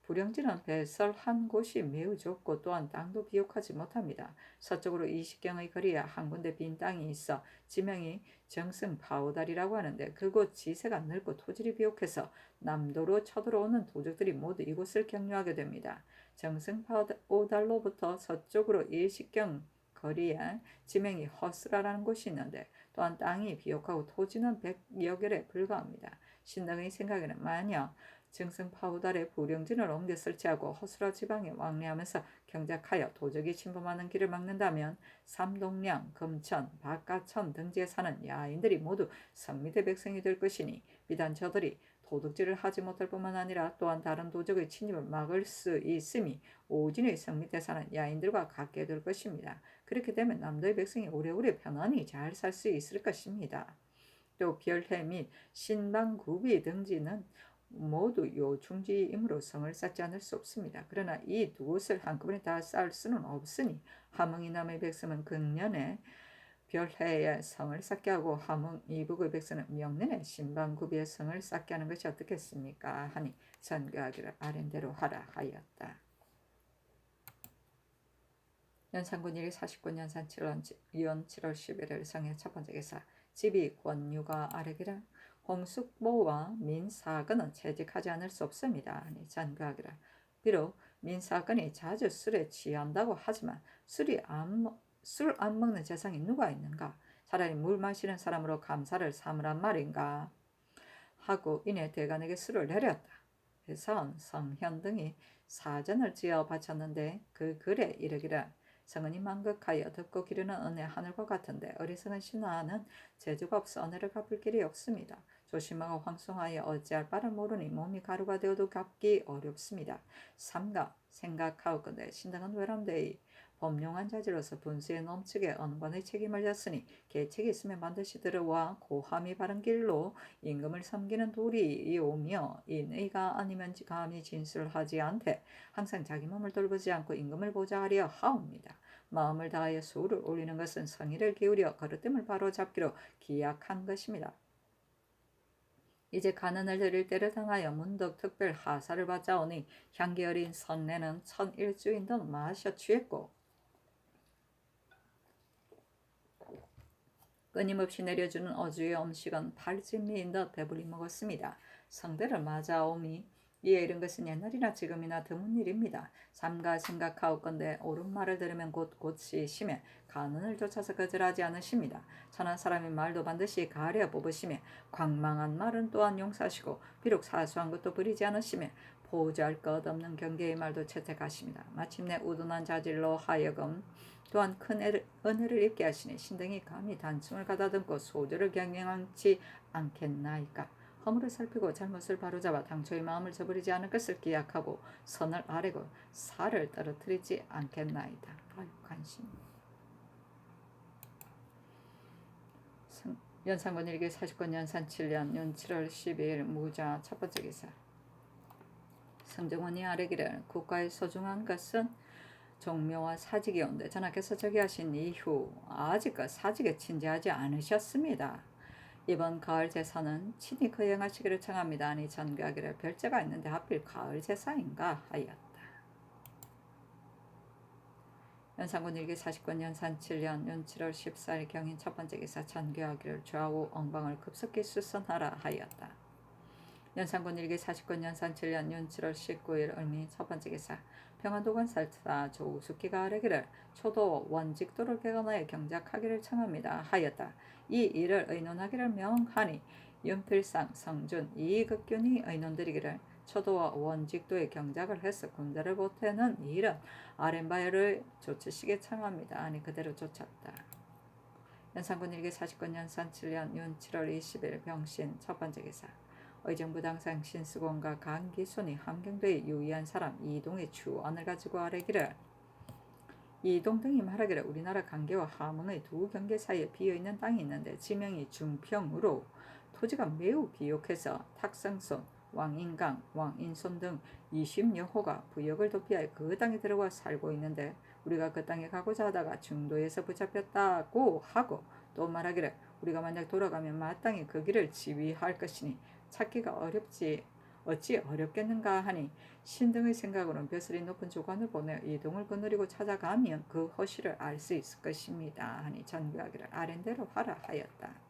불영지는 배설한 곳이 매우 좁고 또한 땅도 비옥하지 못합니다. 서쪽으로 20경의 거리에 한 군데 빈 땅이 있어 지명이 정승파오달이라고 하는데 그곳 지세가 넓고 토질이 비옥해서 남도로 쳐들어오는 도적들이 모두 이곳을 경유하게 됩니다. 정승파오달로부터 서쪽으로 20경 거리에 지명이 허스라라는 곳이 있는데 또한 땅이 비옥하고 토지는 100여 결에 불과합니다. 신당의 생각에는 만약 정승파오달에 부령진을 옮겨 설치하고 허수라 지방에 왕래하면서 경작하여 도적이 침범하는 길을 막는다면 삼동량, 금천, 박가천 등지에 사는 야인들이 모두 성미대 백성이 될 것이니 비단 저들이 도둑질을 하지 못할 뿐만 아니라 또한 다른 도적의 침입을 막을 수 있음이 오진의 성밑에 사는 야인들과 같게 될 것입니다. 그렇게 되면 남도의 백성이 오래오래 편안히 잘 살 수 있을 것입니다. 또 별해 및 신방구비 등지는 모두 요중지이므로 성을 쌓지 않을 수 없습니다. 그러나 이 두 곳을 한꺼번에 다 쌓을 수는 없으니 함흥이 남의 백성은 극년에 별해의 성을 쌓게 하고 함흥 이북의 백성은 명년에 신방구비의 성을 쌓게 하는 것이 어떻겠습니까? 하니 전교하기를 아랜대로 하라 하였다. 연산군 일기 49년 연산 7월 11일 성의 첫 번째 기사. 집이 권유가 아래기라 홍숙보와 민사건은 채직하지 않을 수 없습니다. 아니 전교하기라 비록 민사건이 자주 술에 취한다고 하지만 술 안 먹는 재상이 누가 있는가? 차라리 물 마시는 사람으로 감사를 삼으란 말인가? 하고 이내 대간에게 술을 내렸다. 해선, 성현 등이 사전을 지어 바쳤는데 그 글에 이르기를 성은이 만극하여 듣고 기르는 은혜 하늘과 같은데 어리석은 신하는 재주가 없어 은혜를 갚을 길이 없습니다. 조심하고 황송하여 어찌할 바를 모르니 몸이 가루가 되어도 갚기 어렵습니다. 삼가 생각하옵건대 신등은 외람되이 범용한 자지로서 분수에 넘치게 언관의 책임을 졌으니 계책이 있으면 반드시 들어와 고함이 바른 길로 임금을 섬기는 도리이 오며 인의가 아니면 감히 진술하지 않되 항상 자기 몸을 돌보지 않고 임금을 보자 하려 하옵니다. 마음을 다하여 수를 올리는 것은 성의를 기울여 거르뜸을 바로잡기로 기약한 것입니다. 이제 가난을 드릴 때를 당하여 문득 특별 하사를 받자오니 향기 어린 선내는 1001주인도 마셔 취했고 끊임없이 내려주는 어주의 음식은 팔진미인 듯 배불리 먹었습니다. 성대를 맞아오미 이에 이른 것은 옛날이나 지금이나 드문 일입니다. 삼가 생각하옵건대 옳은 말을 들으면 곧 고치시며 간언을 쫓아서 거절하지 않으십니다. 천한 사람의 말도 반드시 가려 뽑으시며 광망한 말은 또한 용서하시고 비록 사소한 것도 버리지 않으시며 보잘것없는 경계의 말도 채택하십니다. 마침내 우둔한 자질로 하여금 또한 큰 은혜를 입게 하시니 신등이 감히 단충을 가다듬고 소조를 경영하지 않겠나이까. 허물을 살피고 잘못을 바로잡아 당초의 마음을 저버리지 않을 것을 기약하고 선을 아뢰고 살을 떨어뜨리지 않겠나이다. 아유 관심. 연산군 일기 49년 연산 7년 7월 12일 무자 첫 번째 기사. 성정원이 아뢰기를 국가의 소중한 것은 종묘와 사직이온데 전하께서 저기 하신 이후 아직까지 사직에 친지하지 않으셨습니다. 이번 가을 제사는 친히 거행하시기를 청합니다. 아니 전교하기를 별제가 있는데 하필 가을 제사인가 하였다. 연산군 일기 49년 연산 7년 윤 7월 14일 경인 첫 번째 기사 전교하기를 좌우 엉방을 급속히 수선하라 하였다. 연산군 일기 49년 연산 7년 윤 7월 19일 을미 첫 번째 기사 평안도관살사 조우숙기가 아뢰기를 초도 원직도를 개관하여 경작하기를 청합니다 하였다. 이 일을 의논하기를 명하니 윤필상, 성준, 이극균이 의논드리기를 초도와 원직도의 경작을 해서 군대를 보태는 일은 아랫바를 조치시게 청합니다. 아니 그대로 쫓았다. 연산군 일기 49년 연산 7년 윤 7월 20일 병신 첫 번째 기사 의정부 당상 신수공과 강기순이 함경도에 유의한 사람 이동의 주언을 가지고 아뢰기를 이동 등이 말하기를 우리나라 강계와 함흥의 두 경계 사이에 비어있는 땅이 있는데 지명이 중평으로 토지가 매우 비옥해서 탁성손, 왕인강, 왕인손 등 20여 호가 부역을 도피하여 그 땅에 들어와 살고 있는데 우리가 그 땅에 가고자 하다가 중도에서 붙잡혔다고 하고 또 말하기를 우리가 만약 돌아가면 마땅히 그 길을 지휘할 것이니 찾기가 어찌 어렵겠는가 하니 신등의 생각으로는 벼슬이 높은 조관을 보내 이동을 거느리고 찾아가면 그 허실을 알 수 있을 것입니다 하니 전교하기를 아랜대로 하라 하였다.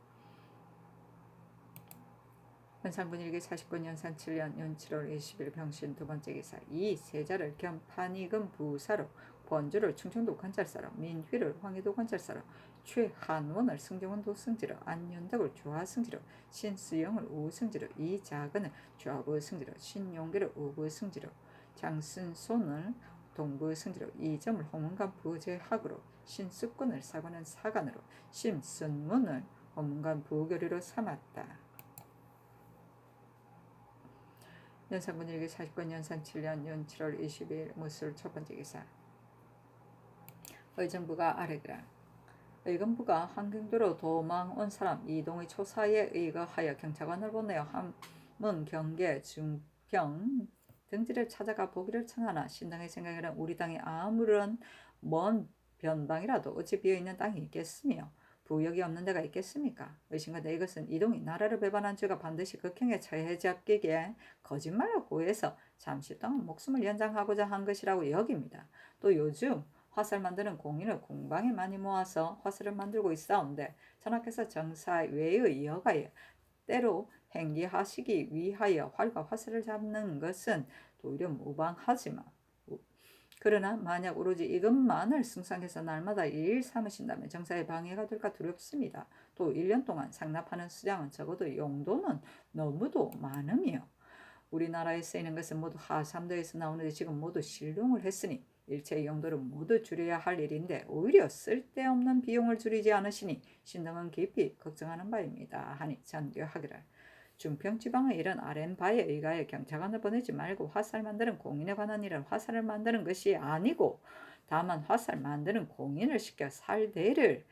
연산군 일기 49년 연산 7년 윤 7월 20일 병신 두 번째 기사 이 세자를 겸 판이금 부사로 권주를 충청도 관찰사로 민휘를 황해도 관찰사로 최한원을 승정원 도승지로 안윤덕을 조하승지로 신수영을 우승지로 이작은을 좌부승지로 신용기를 우부승지로 장순손을 동부승지로 이점을 홍문관 부제학으로 신숙군을 사관은 사관으로 심순문을 홍문관 부교리로 삼았다. 연산군 일기 49년 연산 7년 윤 7월 20일 무술 첫 번째 기사 의정부가 아뢰기를 의금부가 함경도로 도망 온 사람 이동의 초사에 의거하여 경찰관을 보내어 함문 경계 중평 등지를 찾아가 보기를 청하나 신당의 생각에는 우리 땅에 아무런 먼 변방이라도 어찌 비어있는 땅이 있겠으며 부역이 없는 데가 있겠습니까? 의심가데 이것은 이동이 나라를 배반한 죄가 반드시 극형에 처해 잡히기에 거짓말을 고해서 잠시 동안 목숨을 연장하고자 한 것이라고 여깁니다. 또 요즘 화살 만드는 공인을 공방에 많이 모아서 화살을 만들고 있사온데 전하께서 정사 외의 여가에 때로 행기하시기 위하여 활과 화살을 잡는 것은 도리어 무방하지만 그러나 만약 오로지 이것만을 승상해서 날마다 일 삼으신다면 정사에 방해가 될까 두렵습니다. 또 1년 동안 상납하는 수량은 적어도 용도는 너무도 많으며 우리나라에 쓰이는 것은 모두 하삼도에서 나오는데 지금 모두 실종을 했으니 일체의 용도를 모두 줄여야 할 일인데 오히려 쓸데없는 비용을 줄이지 않으시니 신등은 깊이 걱정하는 바입니다. 하니 전교하기를 중평지방의 이런 아랜 바에 의하여 경찰관을 보내지 말고 화살 만드는 공인에 관한 일은 화살을 만드는 것이 아니고 다만 화살 만드는 공인을 시켜 살대를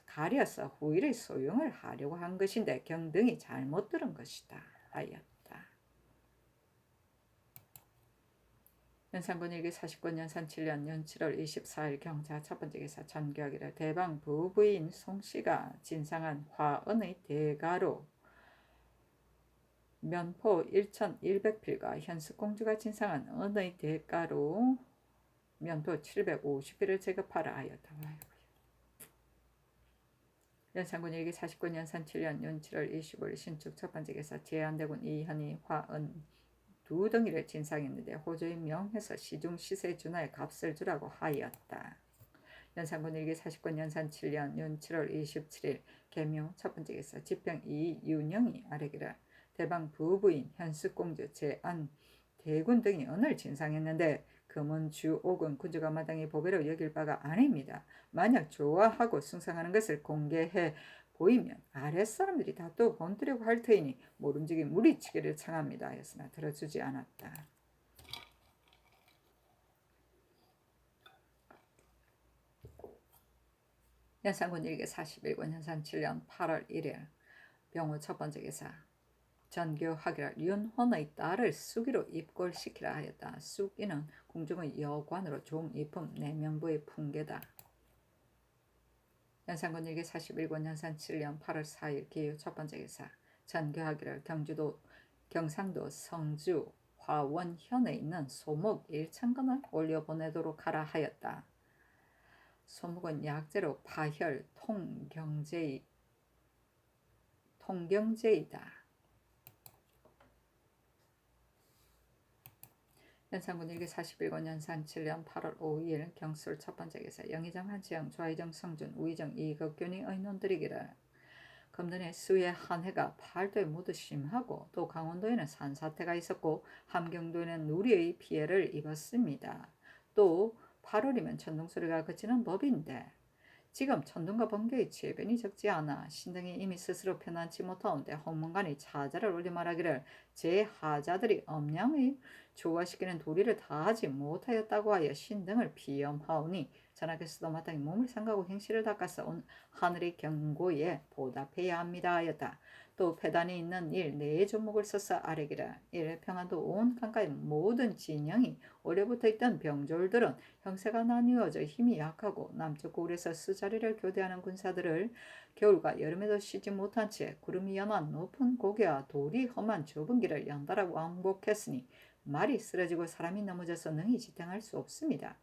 가려서 후일의 소용을 하려고 한 것인데 경등이 잘못 들은 것이다 하였다. 연산군 일기 49년 연산 7년 연 7월 24일 경자 첫 번째 기사 전교하기를 대방 부부인 송씨가 진상한 화은의 대가로 면포 1100필과 현숙공주가 진상한 은의 대가로 면포 750필을 제급하라 하였다. 연산군 일기 49년 연산 7년 연 7월 25일 신축 첫 번째 기사 제한대군 이현이 화은 두 덩이를 진상했는데 호조인 명해서 시중 시세 준하의 값을 주라고 하였다. 연산군 일기 49년 연산 7년 연 7월 27일 계묘 첫 번째 기사 지평 이윤영이 아뢰기를 대방 부부인 현숙공주 제안 대군 등이 은을 진상했는데 금은 주옥은 군주가 마땅히 보배로 여길 바가 아닙니다. 만약 좋아하고 숭상하는 것을 공개해 보이면 아랫사람들이 다 또 번뜨려고 할 터이니 모름지기 무리치기를 청합니다 하였으나 들어주지 않았다. 연산군 일기 41권 연산 7년 8월 1일 병호 첫 번째 기사 전교하기를 윤헌의 딸을 수기로 입골시키라 하였다. 수기는 궁중의 여관으로 종입품 내명부의 풍계다. 연산군 일기 41권 연산 7년 8월 4일 기유 첫 번째 기사 전교하기를 경상도 성주 화원현에 있는 소목 1,000건을 올려보내도록 하라 하였다. 소목은 약재로 파혈, 통경제이다. 연산군 일기 41권 연산 7년 8월 5일 경술 첫 번째 기사 영의정 한지영 좌의정 성준 우의정 이극균이 의논드리기를 금년에 수해 한해가 팔도에 모두 심하고 또 강원도에는 산사태가 있었고 함경도에는 누리의 피해를 입었습니다. 또 8월이면 천둥소리가 그치는 법인데 지금 천둥과 번개의 재변이 적지 않아 신등이 이미 스스로 편안치 못하온데 홍문관이 차자를 올리 말하기를 제 하자들이 엄량의 조화시키는 도리를 다하지 못하였다고 하여 신등을 비염하오니 전하께서도 마땅히 몸을 삼가고 행실을 닦아서 온 하늘의 경고에 보답해야 합니다 하였다. 또 패단이 있는 일 네 조목을 써서 아뢰기라. 일 평안도 온 강가의 모든 진영이 오래 붙어있던 병졸들은 형세가 나뉘어져 힘이 약하고 남쪽 고을에서 수자리를 교대하는 군사들을 겨울과 여름에도 쉬지 못한 채 구름이 연한 높은 고개와 돌이 험한 좁은 길을 연달아 왕복했으니 말이 쓰러지고 사람이 넘어져서 능히 지탱할 수 없습니다.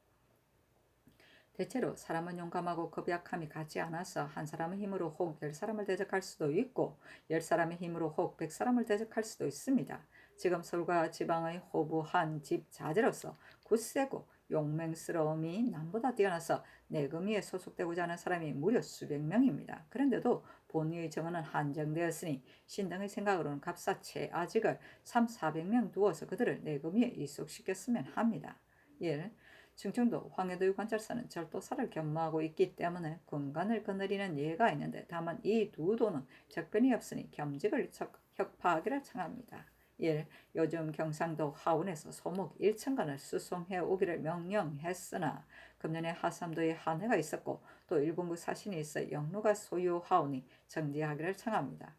대체로 사람은 용감하고 급약함이 같지 않아서 한 사람의 힘으로 혹 10사람을 대적할 수도 있고 10사람의 힘으로 혹 100사람을 대적할 수도 있습니다. 지금 서울과 지방의 호부한 집 자제로서 굳세고 용맹스러움이 남보다 뛰어나서 내금위에 소속되고자 하는 사람이 무려 수백 명입니다. 그런데도 본위의 정원은 한정되었으니 신등의 생각으로는 갑사체 아직을 3,400명 두어서 그들을 내금위에 이속시켰으면 합니다. 1. 충청도 황해도의 관찰사는 절도사를 겸무하고 있기 때문에 군간을 거느리는 예가 있는데 다만 이 두 도는 적변이 없으니 겸직을 혁파하기를 청합니다. 1. 요즘 경상도 하운에서 소목 1,000건을 수송해 오기를 명령했으나 금년에 하삼도에 한해가 있었고 또 일본국 사신이 있어 영로가 소유하오니 정지하기를 청합니다.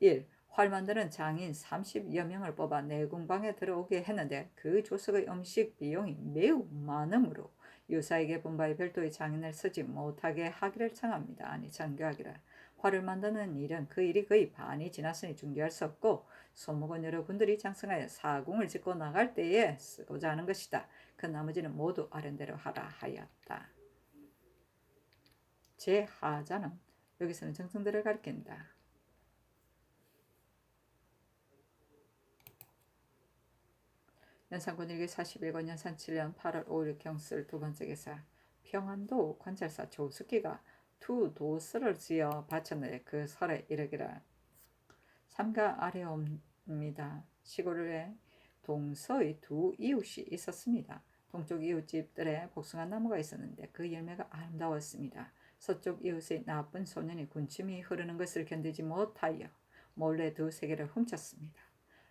1. 활 만드는 장인 30여 명을 뽑아 내궁방에 들어오게 했는데 그 조석의 음식 비용이 매우 많으므로 유사에게 분바의 별도의 장인을 쓰지 못하게 하기를 청합니다. 아니 전교하기를 활을 만드는 일은 그 일이 거의 반이 지났으니 중개할 수 없고 소목은 여러 군들이 장성하여 사궁을 짓고 나갈 때에 쓰고자 하는 것이다. 그 나머지는 모두 아랜대로 하라 하였다. 제 하자는 여기서는 정성들을 가리킨다. 연산군 일기 41권 연산 7년 8월 5일 경술 두 번째 기사 평안도 관찰사 조숙기가 두 도서를 지어 바쳤는데 그 설에 이르기를 삼가 아래옵니다. 시골에 동서의 두 이웃이 있었습니다. 동쪽 이웃집들에 복숭아 나무가 있었는데 그 열매가 아름다웠습니다. 서쪽 이웃의 나쁜 소년이 군침이 흐르는 것을 견디지 못하여 몰래 두 세계를 훔쳤습니다.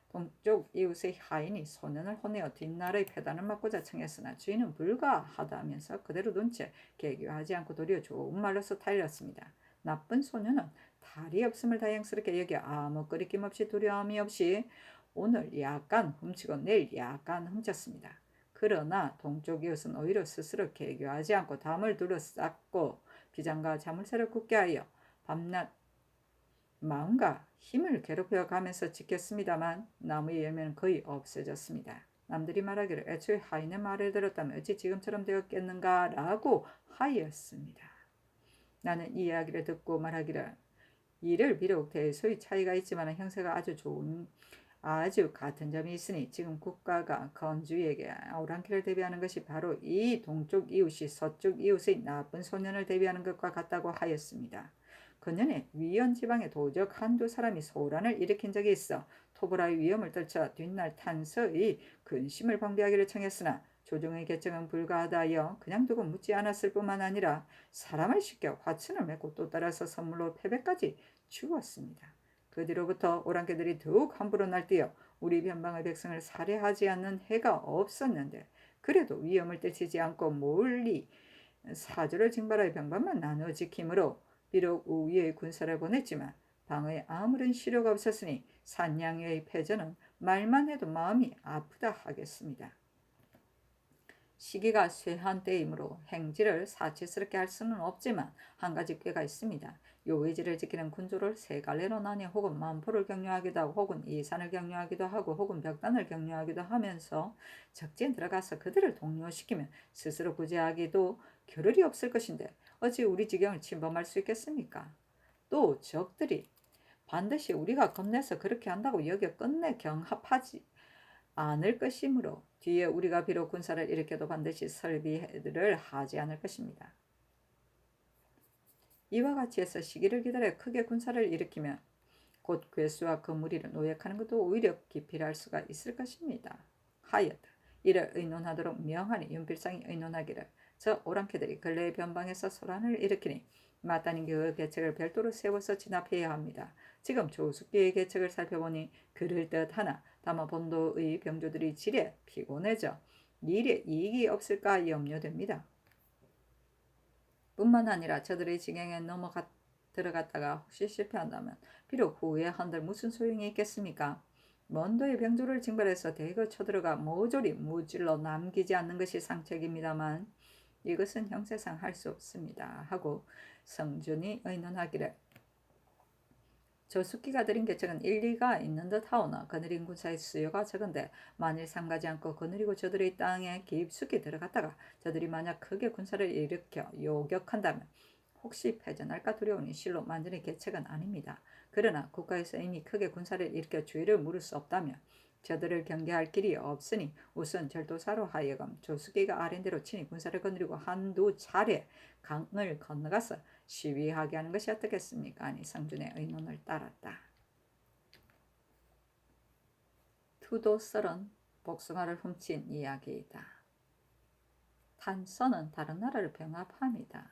동쪽 이웃의 하인이 소년을 혼내어 뒷날의 패단을 맞고자 청했으나 주인은 불가하다면서 그대로 둔 채 개교하지 않고 도리어 좋은 말로서 타일렀습니다. 나쁜 소년은 탈이 없음을 다행스럽게 여겨 아무 끄리낌 없이 두려움이 없이 오늘 약간 훔치고 내일 약간 훔쳤습니다. 그러나 동쪽 이웃은 오히려 스스로 개교하지 않고 담을 둘러쌌고 비장과 자물쇠를 굳게 하여 밤낮 마음과 힘을 괴롭혀 가면서 지켰습니다만 나무의 열매는 거의 없어졌습니다. 남들이 말하기를 애초에 하인의 말을 들었다면 어찌 지금처럼 되었겠는가 라고 하였습니다. 나는 이 이야기를 듣고 말하기를 이를 비록 대소의 차이가 있지만 형세가 아주 같은 점이 있으니 지금 국가가 건주에게 오랑캐를 대비하는 것이 바로 이 동쪽 이웃이 서쪽 이웃의 나쁜 소년을 대비하는 것과 같다고 하였습니다. 그년의 위현 지방에 도적 한두 사람이 소란을 일으킨 적이 있어 토브라의 위험을 떨쳐 뒷날 탄서의 근심을 방비하기를 청했으나 조정의 결정은 불가하다 하여 그냥 두고 묻지 않았을 뿐만 아니라 사람을 시켜 화친을 맺고 또 따라서 선물로 패배까지 주었습니다. 그 뒤로부터 오랑캐들이 더욱 함부로 날뛰어 우리 변방의 백성을 살해하지 않는 해가 없었는데 그래도 위험을 떨치지 않고 몰리 사주를 징발하여 병반만 나누어 지키므로 비록 우위의 군사를 보냈지만 방어에 아무런 실효가 없었으니 산양의 패전은 말만 해도 마음이 아프다 하겠습니다. 시기가 쇠한 때이므로 행지를 사치스럽게 할 수는 없지만 한 가지 꾀가 있습니다. 요의지를 지키는 군주를 세 갈래로 나뉘어 혹은 만포를 격려하기도 하고 혹은 이산을 격려하기도 하고 혹은 벽단을 격려하기도 하면서 적지에 들어가서 그들을 동요시키면 스스로 구제하기도 겨를이 없을 것인데 어찌 우리 지경을 침범할 수 있겠습니까? 또 적들이 반드시 우리가 겁내서 그렇게 한다고 여겨 끝내 경합하지 않을 것이므로 뒤에 우리가 비록 군사를 일으켜도 반드시 설비를 하지 않을 것입니다. 이와 같이 해서 시기를 기다려 크게 군사를 일으키면 곧 괴수와 그 무리를 노역하는 것도 오히려 기필할 수가 있을 것입니다. 하여튼 이를 의논하도록 명하니 윤필상이 의논하기를 저 오랑캐들이 근래의 변방에서 소란을 일으키니 마땅히 그 계책을 별도로 세워서 진압해야 합니다. 지금 조숙기의 계책을 살펴보니 그럴 듯하나 다만 본도의 병조들이 지레 피곤해져 일에 이익이 없을까 염려됩니다. 뿐만 아니라 저들의 지경에 들어갔다가 혹시 실패한다면 비록 후에 한들 무슨 소용이 있겠습니까? 먼도의 병조를 징발해서 대거 쳐들어가 모조리 무질러 남기지 않는 것이 상책입니다만 이것은 형세상 할 수 없습니다. 하고 성준이 의논하기를 조숙기가 들인 계책은 일리가 있는 듯 하오나 거느린 군사의 수요가 적은데 만일 삼가지 않고 거느리고 저들의 땅에 깊숙이 들어갔다가 저들이 만약 크게 군사를 일으켜 요격한다면 혹시 패전할까 두려우니 실로 만드는 계책은 아닙니다. 그러나 국가에서 이미 크게 군사를 일으켜 주의를 물을 수 없다면 저들을 경계할 길이 없으니 우선 절도사로 하여금 조숙기가 아랜대로 친히 군사를 거느리고 한두 차례 강을 건너가서 시위하게 하는 것이 어떻겠습니까? 아니 성준의 의논을 따랐다. 투도설은 복숭아를 훔친 이야기이다. 탄서는 다른 나라를 병합합니다.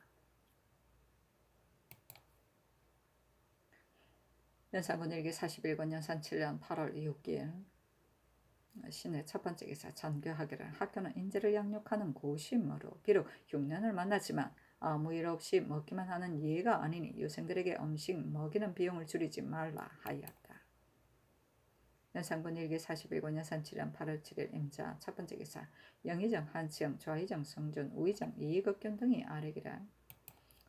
연산군 일기 41권 연산 7년 8월 6일 신의 첫 번째 기사 전교하기를 학교는 인재를 양육하는 곳이므로 비록 흉년을 만나지만 아무 일 없이 먹기만 하는 예가 아니니 유생들에게 음식 먹이는 비용을 줄이지 말라 하였다. 연산군 일기 41권 연산 7년 8월 7일 임자 첫 번째 기사 영의정 한치영 좌의정 성준 우의정 이익업견 등이 아뢰기를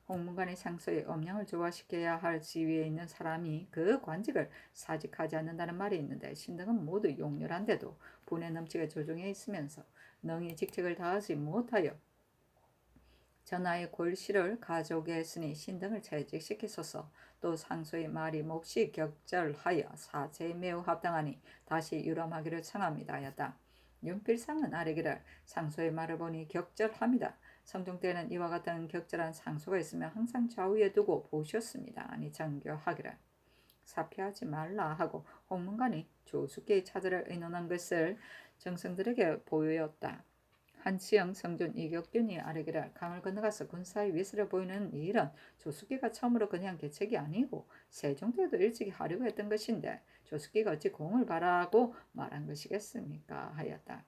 홍문관이 상소의 엄령을 조화시켜야 할 지위에 있는 사람이 그 관직을 사직하지 않는다는 말이 있는데 신등은 모두 용렬한데도 분에 넘치게 조정해 있으면서 능히 직책을 다하지 못하여 전하의 골시를 가져오게 했으니 신등을 채직시키소서. 또 상소의 말이 몹시 격절하여 사제에 매우 합당하니 다시 유람하기를 청합니다 하였다. 윤필상은 아뢰기를 상소의 말을 보니 격절합니다. 성종 때는 이와 같은 격절한 상소가 있으면 항상 좌우에 두고 보셨습니다. 아니 정교하기를 사피하지 말라 하고 홍문관이 조숙기의 차들을 의논한 것을 정승들에게 보였다. 한치영, 성준, 이격균이 아뢰기를 강을 건너가서 군사의 위세를 보이는 이 일은 조숙기가 처음으로 그냥 계책이 아니고 세종대도 일찍이 하려고 했던 것인데 조숙기가 어찌 공을 바라고 말한 것이겠습니까 하였다.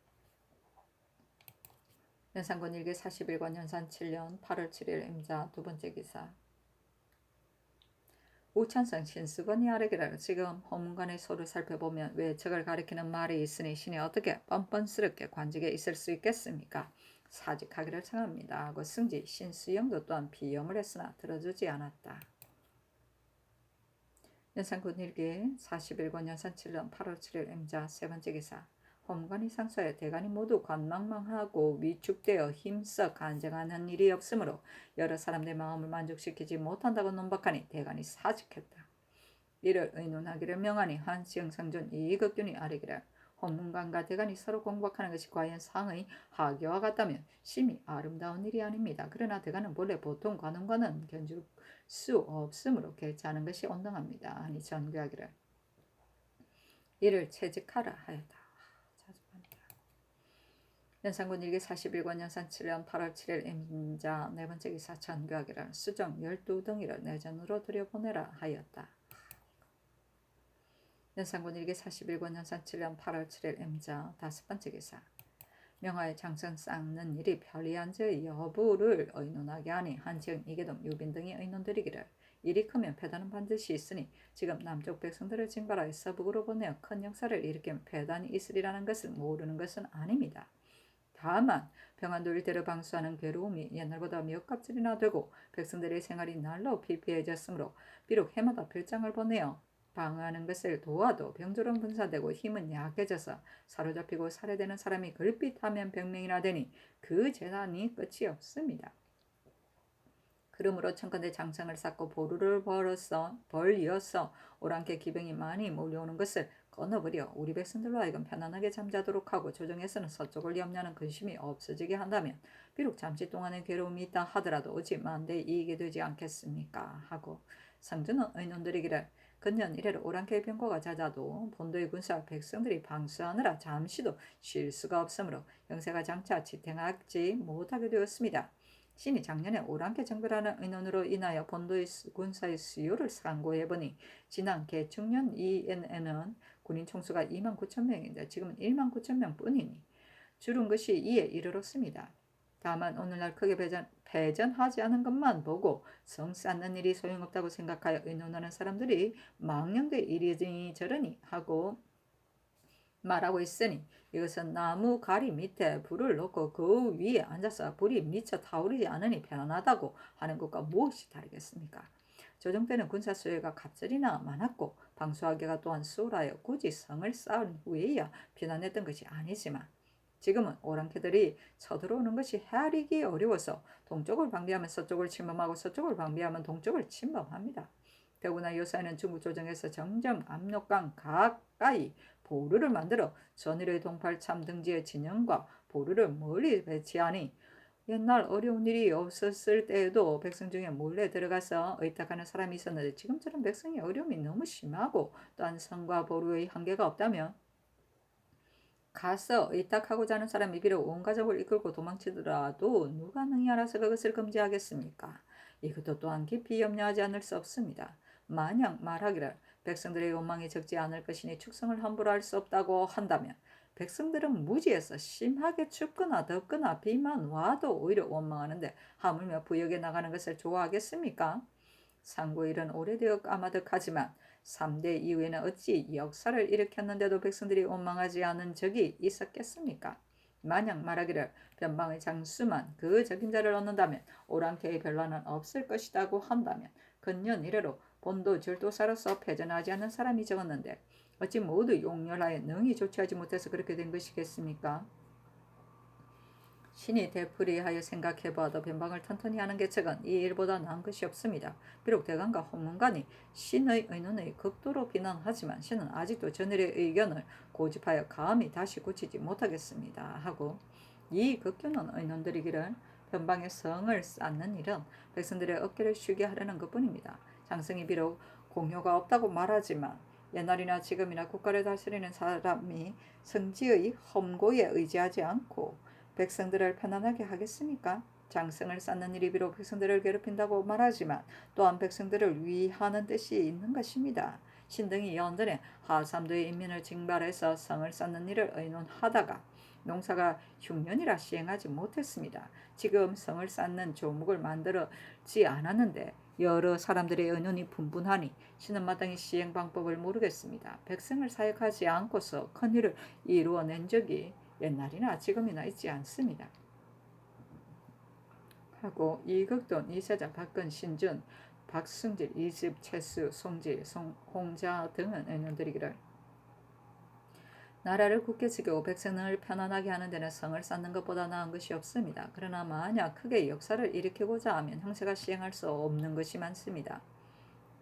연산군 일기 41권 연산 7년 8월 7일 임자 두 번째 기사. 우찬성 신수건이 아뢰기를 지금 홍문관의 소를 살펴보면 왜 적을 가리키는 말이 있으니 신이 어떻게 뻔뻔스럽게 관직에 있을 수 있겠습니까? 사직하기를 청합니다 하고 승지 신수영도 또한 비염을 했으나 들어주지 않았다. 연산군 일기 41권 연산 7년 8월 7일 임자 세 번째 기사. 홍문관이 상소에 대간이 모두 관망망하고 위축되어 힘써 간증하는 일이 없으므로 여러 사람들의 마음을 만족시키지 못한다고 논박하니 대간이 사직했다. 이를 의논하기를 명하니 한시영, 상준, 이익균이 아뢰기를 홍문관과 대간이 서로 공박하는 것이 과연 상의 하교와 같다면 심히 아름다운 일이 아닙니다. 그러나 대간은 본래 보통 관원과는 견줄 수 없으므로 결제하는 것이 온당합니다. 하니 전교하기를 이를 채직하라 하였다. 연산군 일기 41권 연산 7년 8월 7일 임자 네 번째 기사 전교하기를 수정 12덩이를 내전으로 들여보내라 하였다. 연산군 일기 41권 연산 7년 8월 7일 임자 다섯 번째 기사. 명화의 장성 쌓는 일이 편리한지 여부를 의논하게 하니 한지영, 이계동, 유빈 등이 의논드리기를 일이 크면 패단은 반드시 있으니 지금 남쪽 백성들을 징발하여 서북으로 보내어 큰 역사를 일으키면 패단이 있으리라는 것을 모르는 것은 아닙니다. 다만 평안도 일대를 방수하는 괴로움이 옛날보다 몇 값들이나 되고 백성들의 생활이 날로 피폐해졌으므로 비록 해마다 별장을 보내어 방어하는 것을 도와도 병조는 분산되고 힘은 약해져서 사로잡히고 살해되는 사람이 걸핏하면 100명이나 되니 그 재난이 끝이 없습니다. 그러므로 청컨대 장성을 쌓고 보루를 벌이어서 오랑캐 기병이 많이 몰려오는 것을 끊어버려 우리 백성들로 하여금 편안하게 잠자도록 하고 조정에서는 서쪽을 염려하는 근심이 없어지게 한다면 비록 잠시 동안의 괴로움이 있다 하더라도 어찌 만대 이익이 되지 않겠습니까? 하고 상주는 의논드리기를 근년 이래로 오랑캐의 병거가 잦아도 본도의 군사 백성들이 방수하느라 잠시도 쉴 수가 없으므로 형세가 장차 지탱하지 못하게 되었습니다. 신이 작년에 오랑캐 정벌하는 의논으로 인하여 본도의 군사의 수요를 상고해보니 지난 개축년 이에는 군인 총수가 29,000명인데 지금은 19,000명 뿐이니 줄은 것이 이에 이르렀습니다. 다만 오늘날 크게 배전하지 않은 것만 보고 성 쌓는 일이 소용없다고 생각하여 의논하는 사람들이 망령되 이리저니 저러니 하고 말하고 있으니 이것은 나무 가리 밑에 불을 놓고 그 위에 앉아서 불이 미쳐 타오르지 않으니 편안하다고 하는 것과 무엇이 다르겠습니까? 조정 때는 군사 수요가 갑절이나 많았고 방수하기가 또한 수월하여 굳이 성을 쌓은 후에야 피난했던 것이 아니지만 지금은 오랑캐들이 쳐들어오는 것이 헤아리기 어려워서 동쪽을 방비하면 서쪽을 침범하고 서쪽을 방비하면 동쪽을 침범합니다. 더구나 요새는 중국 조정에서 점점 압록강 가까이 보루를 만들어 전일의 동팔참 등지의 진영과 보루를 멀리 배치하니 옛날 어려운 일이 없었을 때에도 백성 중에 몰래 들어가서 의탁하는 사람이 있었는데 지금처럼 백성의 어려움이 너무 심하고 또한 성과 보루의 한계가 없다면 가서 의탁하고자 하는 사람이 비록 온 가족을 이끌고 도망치더라도 누가 능히 알아서 그것을 금지하겠습니까? 이것도 또한 깊이 염려하지 않을 수 없습니다. 만약 말하기를 백성들의 욕망이 적지 않을 것이니 축성을 함부로 할 수 없다고 한다면 백성들은 무지해서 심하게 춥거나 덥거나 비만 와도 오히려 원망하는데 하물며 부역에 나가는 것을 좋아하겠습니까? 상고일은 오래되어 까마득하지만 3대 이후에는 어찌 역사를 일으켰는데도 백성들이 원망하지 않은 적이 있었겠습니까? 만약 말하기를 변방의 장수만 그 적임자를 얻는다면 오랑캐의 변란은 없을 것이라고 한다면 근년 이래로 본도 절도사로서 패전하지 않는 사람이 적었는데 어찌 모두 용렬하여 능히 조치하지 못해서 그렇게 된 것이겠습니까? 신이 되풀이하여 생각해봐도 변방을 튼튼히 하는 계책은 이 일보다 나은 것이 없습니다. 비록 대간과 홍문관이 신의 의논을 극도로 비난하지만 신은 아직도 전일의 의견을 고집하여 감히 다시 고치지 못하겠습니다. 하고 이 극규는 의논드리기를 변방의 성을 쌓는 일은 백성들의 어깨를 쉬게 하려는 것뿐입니다. 장성이 비록 공효가 없다고 말하지만 옛날이나 지금이나 국가를 다스리는 사람이 성지의 험고에 의지하지 않고 백성들을 편안하게 하겠습니까? 장성을 쌓는 일이 비록 백성들을 괴롭힌다고 말하지만 또한 백성들을 위하는 뜻이 있는 것입니다. 신등이 연전에 하삼도의 인민을 징발해서 성을 쌓는 일을 의논하다가 농사가 흉년이라 시행하지 못했습니다. 지금 성을 쌓는 조목을 만들지 않았는데 여러 사람들의 의논이 분분하니 신은 마땅히 시행 방법을 모르겠습니다. 백성을 사역하지 않고서 큰 일을 이루어낸 적이 옛날이나 지금이나 있지 않습니다. 하고 이극돈, 이세자, 박근, 신준, 박승질, 이집, 최수, 송지, 홍자 등은 의논드리기를 나라를 굳게 지키고 백성을 편안하게 하는 데는 성을 쌓는 것보다 나은 것이 없습니다. 그러나 만약 크게 역사를 일으키고자 하면 형세가 시행할 수 없는 것이 많습니다.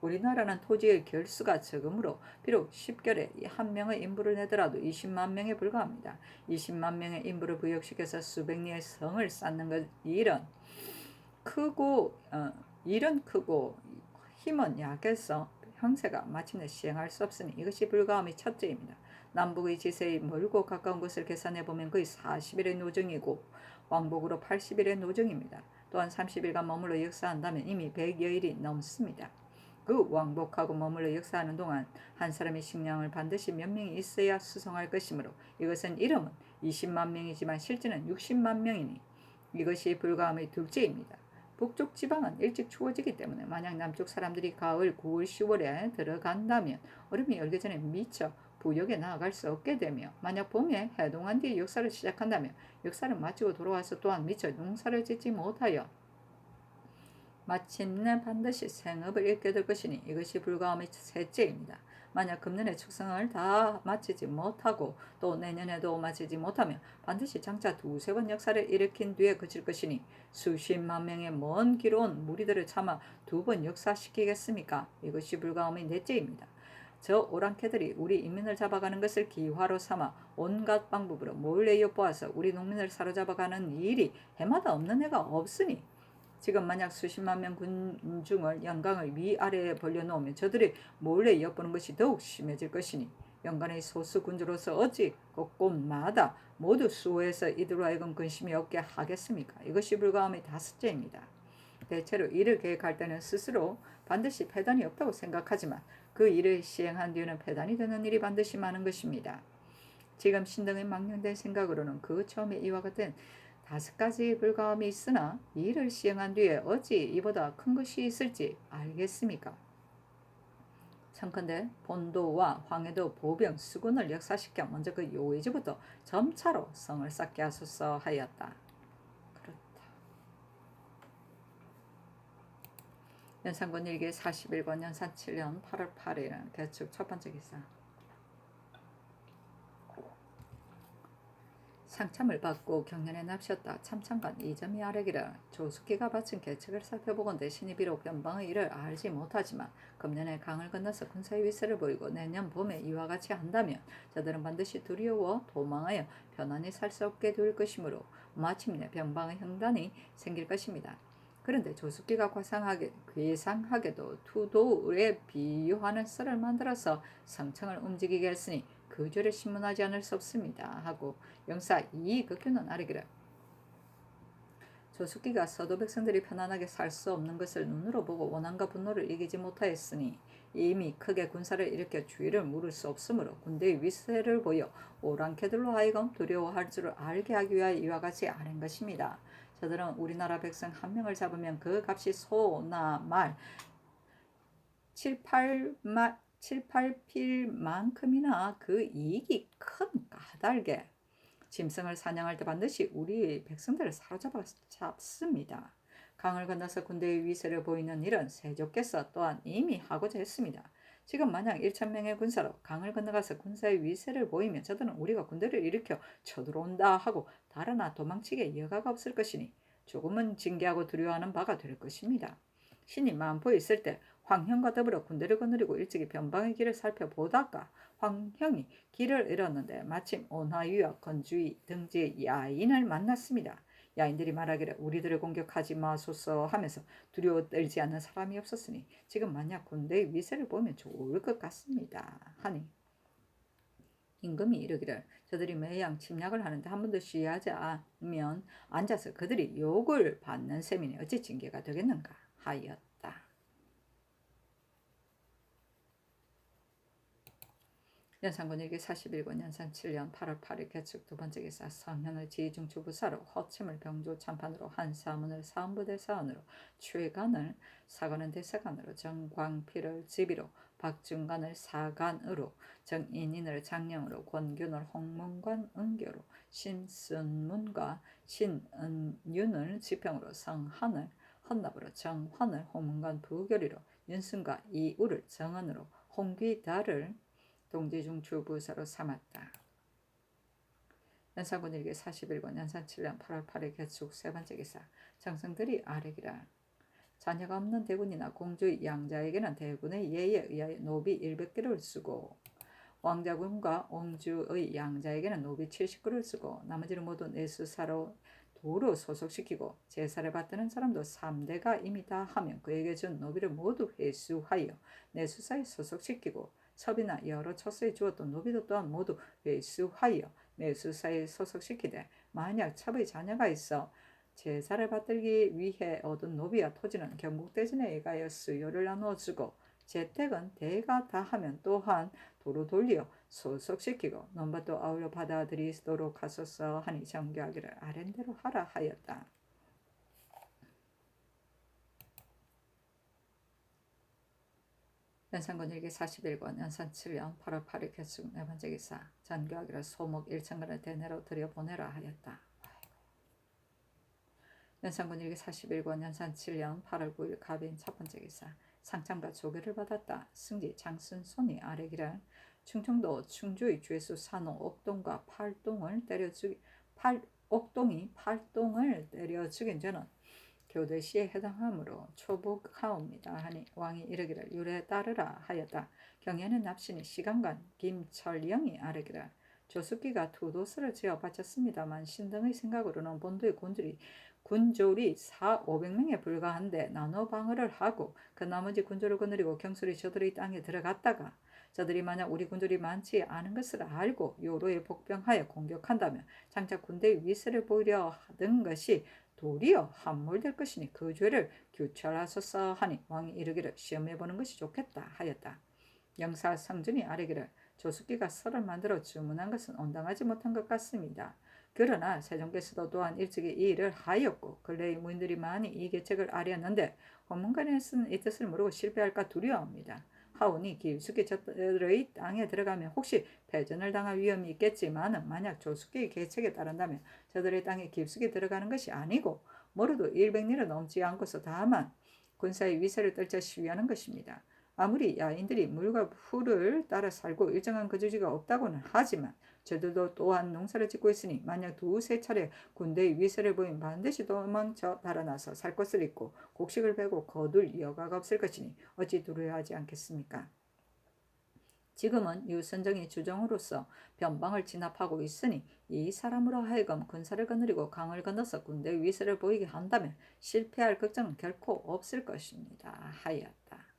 우리나라는 토지의 결수가 적으므로 비록 10결에 한 명의 인부를 내더라도 20만 명에 불과합니다. 20만 명의 인부를 부역시켜서 수백 리의 성을 쌓는 것 일은 크고 힘은 약해서 형세가 마침내 시행할 수 없으니 이것이 불가함이 첫째입니다. 남북의 지세에 멀고 가까운 것을 계산해보면 거의 40일의 노정이고 왕복으로 80일의 노정입니다. 또한 30일간 머물러 역사한다면 이미 100여일이 넘습니다. 그 왕복하고 머물러 역사하는 동안 한 사람의 식량을 반드시 몇 명이 있어야 수송할 것이므로 이것은 이름은 20만 명이지만 실제는 60만 명이니 이것이 불가함의 둘째입니다. 북쪽 지방은 일찍 추워지기 때문에 만약 남쪽 사람들이 가을 9월 10월에 들어간다면 얼음이 열기 전에 미처 부역에 나아갈 수 없게 되며 만약 봄에 해동한 뒤에 역사를 시작한다면 역사를 마치고 돌아와서 또한 미처 농사를 짓지 못하여 마침내 반드시 생업을 잃게 될 것이니 이것이 불가함의 셋째입니다. 만약 금년에 축성을 다 마치지 못하고 또 내년에도 마치지 못하면 반드시 장차 두세 번 역사를 일으킨 뒤에 그칠 것이니 수십만 명의 먼 길 온 무리들을 참아 두 번 역사시키겠습니까? 이것이 불가함의 넷째입니다. 저 오랑캐들이 우리 인민을 잡아가는 것을 기화로 삼아 온갖 방법으로 몰래 엿보아서 우리 농민을 사로잡아가는 일이 해마다 없는 해가 없으니 지금 만약 수십만 명 군중을 영광을 위아래에 벌려놓으면 저들이 몰래 엿보는 것이 더욱 심해질 것이니 영광의 소수 군주로서 어찌 곳곳마다 모두 수호해서 이들로 하여금 근심이 없게 하겠습니까? 이것이 불가함의 다섯째입니다. 대체로 일을 계획할 때는 스스로 반드시 패단이 없다고 생각하지만 그 일을 시행한 뒤에는 패단이 되는 일이 반드시 많은 것입니다. 지금 신등의 망령된 생각으로는 그 처음에 이와 같은 5가지 불가함이 있으나 이 일을 시행한 뒤에 어찌 이보다 큰 것이 있을지 알겠습니까? 청컨대 본도와 황해도, 보병, 수군을 역사시켜 먼저 그 요의지부터 점차로 성을 쌓게 하소서 하였다. 그렇다. 연산군 일기 41권 연산 7년 8월 8일 개축 첫 번째 기사. 상참을 받고 경련에 납셨다. 참참관 이점이 아래기를 조숙기가 바친 계책을 살펴보건대 신이 비록 변방의 일을 알지 못하지만 금년에 강을 건너서 군사의 위세를 보이고 내년 봄에 이와 같이 한다면 저들은 반드시 두려워 도망하여 편안히 살 수 없게 될 것이므로 마침내 변방의 형단이 생길 것입니다. 그런데 조숙기가 괴상하게도 투도에 비유하는 썰을 만들어서 성청을 움직이게 했으니 그 죄를 신문하지 않을 수 없습니다. 하고 영사 이극규는 아래기를 조숙기가 서도 백성들이 편안하게 살 수 없는 것을 눈으로 보고 원한과 분노를 이기지 못하였으니 이미 크게 군사를 일으켜 주의를 물을 수 없으므로 군대의 위세를 보여 오랑캐들로 하여금 두려워할 줄을 알게 하기 위하여 이와 같이 아는 것입니다. 저들은 우리나라 백성 한 명을 잡으면 그 값이 소나 말 7, 8필만큼이나 그 이익이 큰 까닭에 짐승을 사냥할 때 반드시 우리 백성들을 사로잡습니다. 강을 건너서 군대의 위세를 보이는 일은 세조께서 또한 이미 하고자 했습니다. 지금 만약 1,000명의 군사로 강을 건너가서 군사의 위세를 보이면 저들은 우리가 군대를 일으켜 쳐들어온다 하고 달아나 도망치게 여가가 없을 것이니 조금은 징계하고 두려워하는 바가 될 것입니다. 신이 만포에 있을 때 황형과 더불어 군대를 거느리고 일찍이 변방의 길을 살펴보다가 황형이 길을 잃었는데 마침 온화위와 건주위 등지의 야인을 만났습니다. 야인들이 말하기를 우리들을 공격하지 마소서 하면서 두려워 떨지 않는 사람이 없었으니 지금 만약 군대의 위세를 보면 좋을 것 같습니다 하니 임금이 이르기를 저들이 매양 침략을 하는데 한 번도 쉬하지 않으면 앉아서 그들이 욕을 받는 셈이니 어찌 징계가 되겠는가 하였다. 연산군 일기 41권 연산 7년 8월 8일 개축 두 번째 기사 성현을 지중추부사로 허침을 병조 참판으로 한사문을 사헌부대 사원으로 최간을 사관은 대사관으로 정광필을 지비로 박중관을 사관으로 정인인을 장령으로 권균을 홍문관 은교로 신순문과 신은윤을 지평으로 성한을 헌납으로 정환을 홍문관 부교리로 윤순과 이우를 정원으로 홍귀달을 동지중추부사로 삼았다. 연산군 일기 41권 연산 7년 8월 8일 개축 세 번째 기사 장성들이 아뢰기라. 자녀가 없는 대군이나 공주의 양자에게는 대군의 예에 의하여 노비 100개를 쓰고 왕자군과 옹주의 양자에게는 노비 70구를 쓰고 나머지는 모두 내수사로 도로 소속시키고 제사를 받드는 사람도 3대가 이미 다 하면 그에게 준 노비를 모두 회수하여 내수사에 소속시키고 첩이나 여러 처소에 주었던 노비도 또한 모두 회수하여 내수사에 소속시키되 만약 첩의 자녀가 있어 제사를 받들기 위해 얻은 노비와 토지는 경국대진에 의하여 수요를 나누어 주고 재택은 대가 다 하면 또한 도로 돌려 소속시키고 논밭도 아울러 받아들이도록 하소서 하니 정교하기를 아랜대로 하라 하였다. 연산군 일기 41권 연산 7년 8월 8일 개축 네 번째 기사 전교하기를 소목 1천근을 대내로 들여보내라 하였다. 연산군 일기 41권 연산 7년 8월 9일 갑인 첫 번째 기사 상참과 조교를 받았다. 승지 장순손이 아뢰기를 충청도 충주의 죄수 산호 옥동과 팔동을 때려 죽인 죄는 교대시에 해당하므로 초복하옵니다 하니 왕이 이르기를 율에 따르라 하였다. 경에는 납신이 시간관 김철영이 아뢰기를 조숙기가 투도스를 지어 바쳤습니다만 신등의 생각으로는 본도의 군졸이 4,500명에 불과한데 나눠 방어를 하고 그 나머지 군졸을 거느리고 경솔이 저들의 땅에 들어갔다가 저들이 만약 우리 군졸이 많지 않은 것을 알고 요로에 복병하여 공격한다면 장차 군대의 위세를 보이려 하던 것이 도리어 함몰될 것이니 그 죄를 규찰하소서 하니 왕이 이르기를 시험해보는 것이 좋겠다 하였다. 영사 성준이 아뢰기를 조숙기가 설을 만들어 주문한 것은 온당하지 못한 것 같습니다. 그러나 세종께서도 또한 일찍이 이 일을 하였고 근래의 무인들이 많이 이 계책을 아뢰었는데 헌문관에서는 이 뜻을 모르고 실패할까 두려워합니다. 하오니 깊숙이 저들의 땅에 들어가면 혹시 패전을 당할 위험이 있겠지만 만약 조숙기의 계책에 따른다면 저들의 땅에 깊숙이 들어가는 것이 아니고 멀어도 100리를 넘지 않고서 다만 군사의 위세를 떨쳐 시위하는 것입니다. 아무리 야인들이 물과 풀을 따라 살고 일정한 거주지가 없다고는 하지만 저들도 또한 농사를 짓고 있으니 만약 두세 차례 군대의 위세를 보이면 반드시 도망쳐 달아나서 살 것을 잊고 곡식을 베고 거둘 여가가 없을 것이니 어찌 두려워하지 않겠습니까? 지금은 유선정이 주정으로서 변방을 진압하고 있으니 이 사람으로 하여금 군사를 거느리고 강을 건너서 군대의 위세를 보이게 한다면 실패할 걱정은 결코 없을 것입니다 하였다.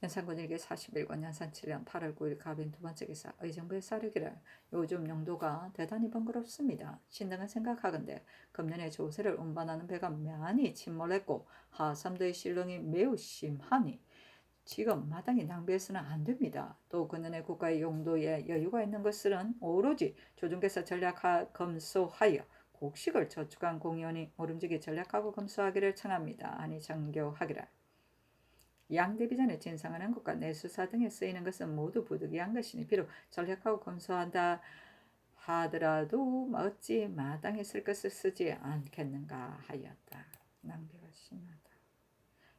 연산군 일기 41권 연산 7년 8월 9일 갑인 두 번째 기사 의정부에 사르기를 요즘 영도가 대단히 번거롭습니다. 신등은 생각하건대 금년에 조세를 운반하는 배가 많이 침몰했고 하삼도의 실렁이 매우 심하니 지금 마땅히 낭비해서는 안 됩니다. 또 그년의 국가의 용도에 여유가 있는 것은 오로지 조정께서 전략검소하여 곡식을 저축한 공연이 모름지기 전략하고 검소하기를 청합니다. 아니 정교하기를. 양대비전에 진상하는 것과 내수사 등에 쓰이는 것은 모두 부득이한 것이니 비록 전략하고 검소한다 하더라도 어찌 마땅히 쓸 것을 쓰지 않겠는가 하였다. 낭비가 심하다.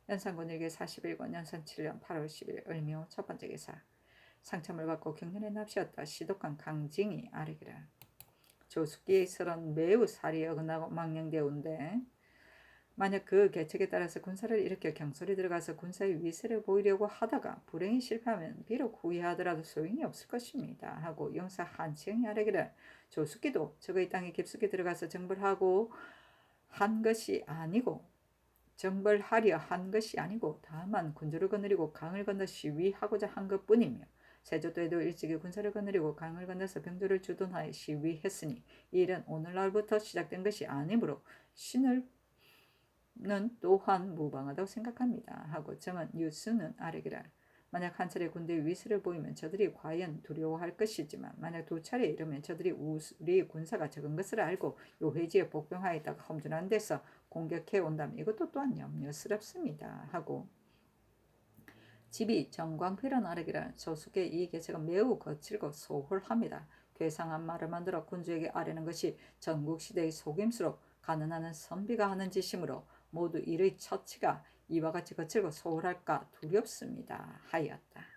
연산군 일기 41권 연산 7년 8월 10일 을묘 첫 번째 기사 상참을 받고 경련에 납시었다. 시독한 강징이 아뢰기를 조숙기의 설은 매우 살이 어긋나고 망령되운데 만약 그 계책에 따라서 군사를 일으켜 경솔이 들어가서 군사의 위세를 보이려고 하다가 불행히 실패하면 비록 후회하더라도 소용이 없을 것입니다 하고 영사 한치영이 아뢰기를 조숙기도 적의 땅에 깊숙이 들어가서 정벌하고 한 것이 아니고 정벌하려 한 것이 아니고 다만 군주를 거느리고 강을 건너 시위하고자 한 것뿐이며 세조 때도 일찍이 군사를 거느리고 강을 건너서 병조를 주둔하여 시위했으니 이 일은 오늘날부터 시작된 것이 아니므로 신을 는 또한 무방하다고 생각합니다. 하고 점은 뉴스는 아래기라. 만약 한 차례 군대의 위세를 보이면 저들이 과연 두려워할 것이지만 만약 두 차례 이르면 저들이 우리 군사가 적은 것을 알고 요회지에 복병하였다가 험준한 데서 공격해 온다면 이것도 또한 염려스럽습니다. 하고 집이 정광필은 아래기라. 조숙의 이 계책은 매우 거칠고 소홀합니다. 괴상한 말을 만들어 군주에게 아뢰는 것이 전국시대의 속임수로 가난하는 선비가 하는 짓이므로 모두 일의 처치가 이와 같이 거칠고 소홀할까 두렵습니다. 하였다.